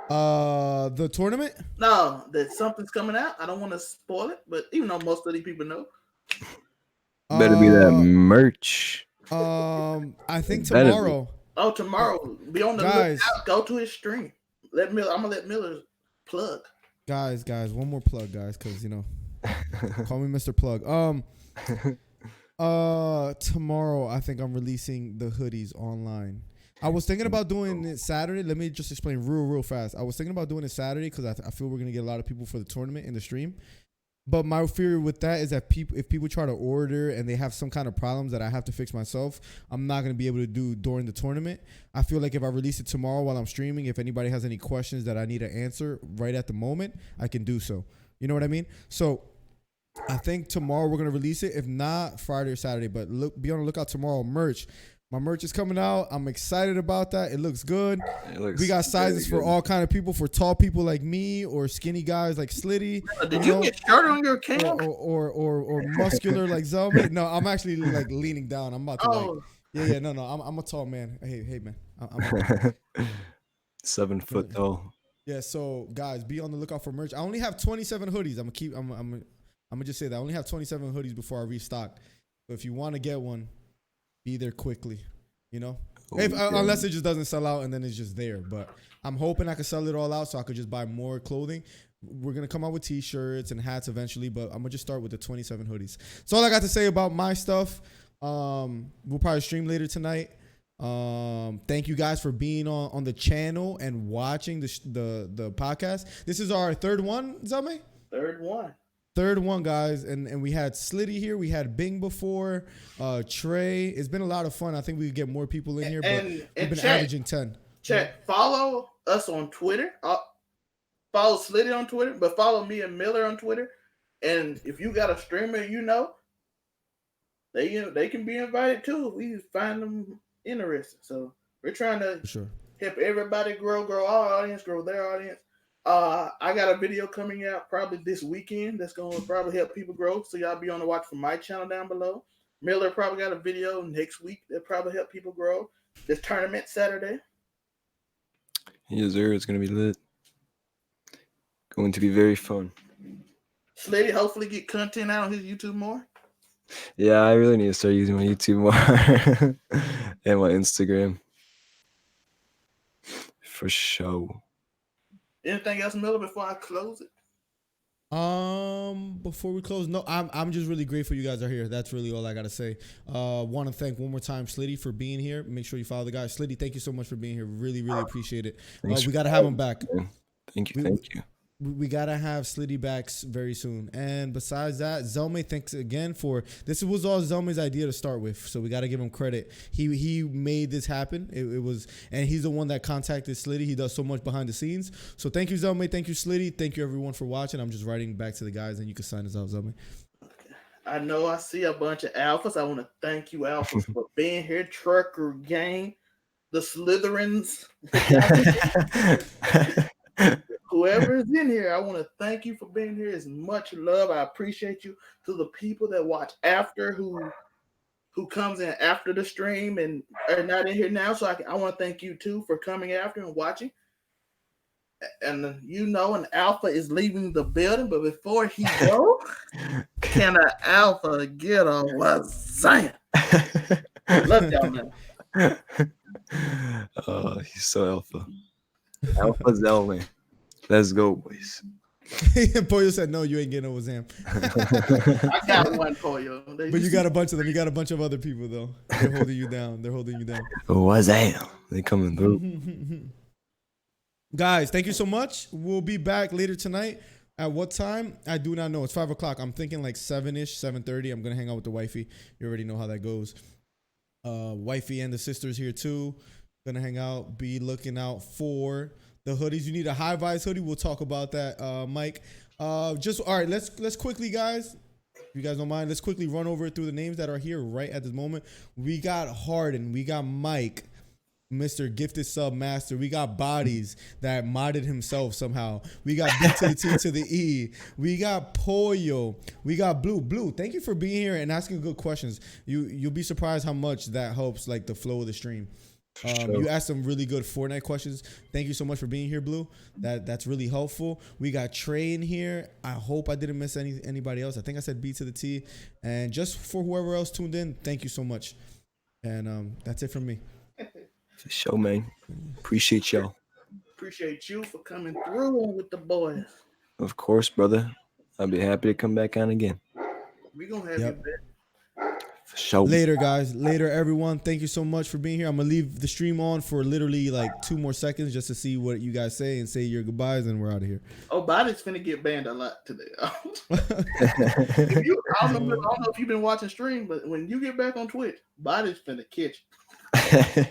The tournament? No, that something's coming out. I don't want to spoil it, but even though most of these people know. Better be that merch. I think tomorrow. Oh, tomorrow. Be on the lookout. Go to his stream. I'm gonna let Miller plug. Guys, one more plug, guys, because call me Mr. Plug. Tomorrow I think I'm releasing the hoodies online. I was thinking about doing it Saturday. Let me just explain real fast. I was thinking about doing it Saturday because I feel we're gonna get a lot of people for the tournament in the stream. But my fear with that is that if people try to order and they have some kind of problems that I have to fix myself, I'm not going to be able to do during the tournament. I feel like if I release it tomorrow while I'm streaming, if anybody has any questions that I need to answer right at the moment, I can do so. You know what I mean? So I think tomorrow we're going to release it. If not, Friday or Saturday. But be on the lookout tomorrow. Merch. My merch is coming out. I'm excited about that. It looks good. We got sizes for all kind of people, for tall people like me or skinny guys like Slitty. Did you get short on your camera? Or muscular like Zelma? No, I'm actually like leaning down. I'm about to no. I'm a tall man. Hey man. I'm 7 foot tall. Yeah, so guys, be on the lookout for merch. I only have 27 hoodies. I'm gonna just say that. I only have 27 hoodies before I restock. So if you want to get one, be there quickly, unless it just doesn't sell out and then it's just there. But I'm hoping I can sell it all out so I could just buy more clothing. We're going to come out with t-shirts and hats eventually, but I'm going to just start with the 27 hoodies. That's all I got to say about my stuff. We'll probably stream later tonight. Thank you guys for being on the channel and watching the podcast. This is our third one, Zelme? Third one, guys, and we had Slitty here. We had Bing before, Trey. It's been a lot of fun. I think we could get more people in here, but we've been averaging 10. Chat, follow us on Twitter. Follow Slitty on Twitter, but follow me and Miller on Twitter. And if you got a streamer, they can be invited too if we find them interesting. So we're trying to help everybody grow our audience, grow their audience. I got a video coming out probably this weekend that's going to probably help people grow. So y'all be on the watch for my channel down below. Miller probably got a video next week that probably help people grow. This tournament Saturday. Yes, sir. It's going to be lit. Going to be very fun. Slitty hopefully get content out on his YouTube more. Yeah, I really need to start using my YouTube more and my Instagram. For sure. Anything else, Miller, before I close it? Before we close, no, I'm just really grateful you guys are here. That's really all I gotta say. Want to thank one more time Slitty for being here. Make sure you follow the guy. Slitty, thank you so much for being here. Really appreciate it. We gotta have him back. Thank you. We gotta have Slitty back very soon. And besides that, Zelme, thanks again for this. Was all Zelme's idea to start with, so we gotta give him credit. He made this happen. It was, and he's the one that contacted Slitty. He does so much behind the scenes. So thank you, Zelme. Thank you, Slitty. Thank you, everyone, for watching. I'm just writing back to the guys, and you can sign us out, Zelme. I know I see a bunch of alphas. I want to thank you, alphas, for being here. Trucker Gang, the Slytherins. Whoever is in here, I want to thank you for being here. It's much love. I appreciate you. To the people that watch after, who comes in after the stream and are not in here now. So I want to thank you too for coming after and watching. And an alpha is leaving the building, but before he go, can an alpha get a lasagna? Love y'all, man. Oh, he's so alpha. Alpha Zelme. Let's go, boys. Pollo said, no, you ain't getting no Wazam. I got one, Pollo. But you got a bunch of them. You got a bunch of other people, though. They're holding you down. Wazam. They coming through. Guys, thank you so much. We'll be back later tonight. At what time? I do not know. It's 5 o'clock. I'm thinking like 7-ish, 7:30. I'm going to hang out with the wifey. You already know how that goes. Wifey and the sisters here, too. Going to hang out. Be looking out for the hoodies. You need a high-vis hoodie. We'll talk about that, Mike. All right. Let's quickly, guys. If you guys don't mind, let's quickly run over through the names that are here right at this moment. We got Harden. We got Mike. Mr. Gifted Sub Master. We got Bodies that modded himself somehow. We got B to the T to the E. We got Pollo. We got Blue. Blue, thank you for being here and asking good questions. You'll be surprised how much that helps like the flow of the stream. You asked some really good Fortnite questions. Thank you so much for being here, Blue. That's really helpful. We got Trey in here. I hope I didn't miss anybody else. I think I said B to the T. And just for whoever else tuned in, thank you so much. And that's it from me. For sure, man. Appreciate y'all. Appreciate you for coming through with the boys. Of course, brother. I'll be happy to come back on again. We gonna have you back. For sure. Later, guys. Later, everyone. Thank you so much for being here. I'm gonna leave the stream on for literally like 2 more seconds just to see what you guys say and say your goodbyes, and we're out of here. Oh, Body's finna get banned a lot today. I don't know if you've been watching stream, but when you get back on Twitch, Body's finna catch you.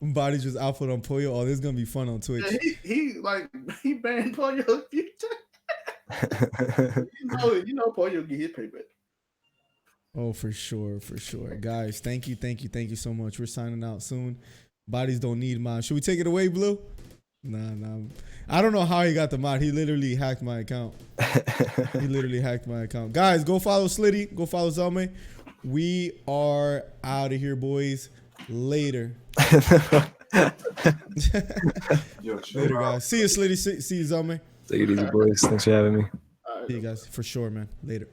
Bodies just output on Pollo. Oh, this is gonna be fun on Twitch. Yeah, he banned Pollo a few times. you know Pollo get his payback. Oh, for sure. Guys, thank you so much. We're signing out soon. Bodies don't need mine. Should we take it away, Blue? Nah. I don't know how he got the mod. He literally hacked my account. Guys, go follow Slitty. Go follow Zelme. We are out of here, boys. Later. Later, guys. See you, Slitty. See you, Zelme. Take it easy, boys. Thanks for having me. See you guys for sure, man. Later.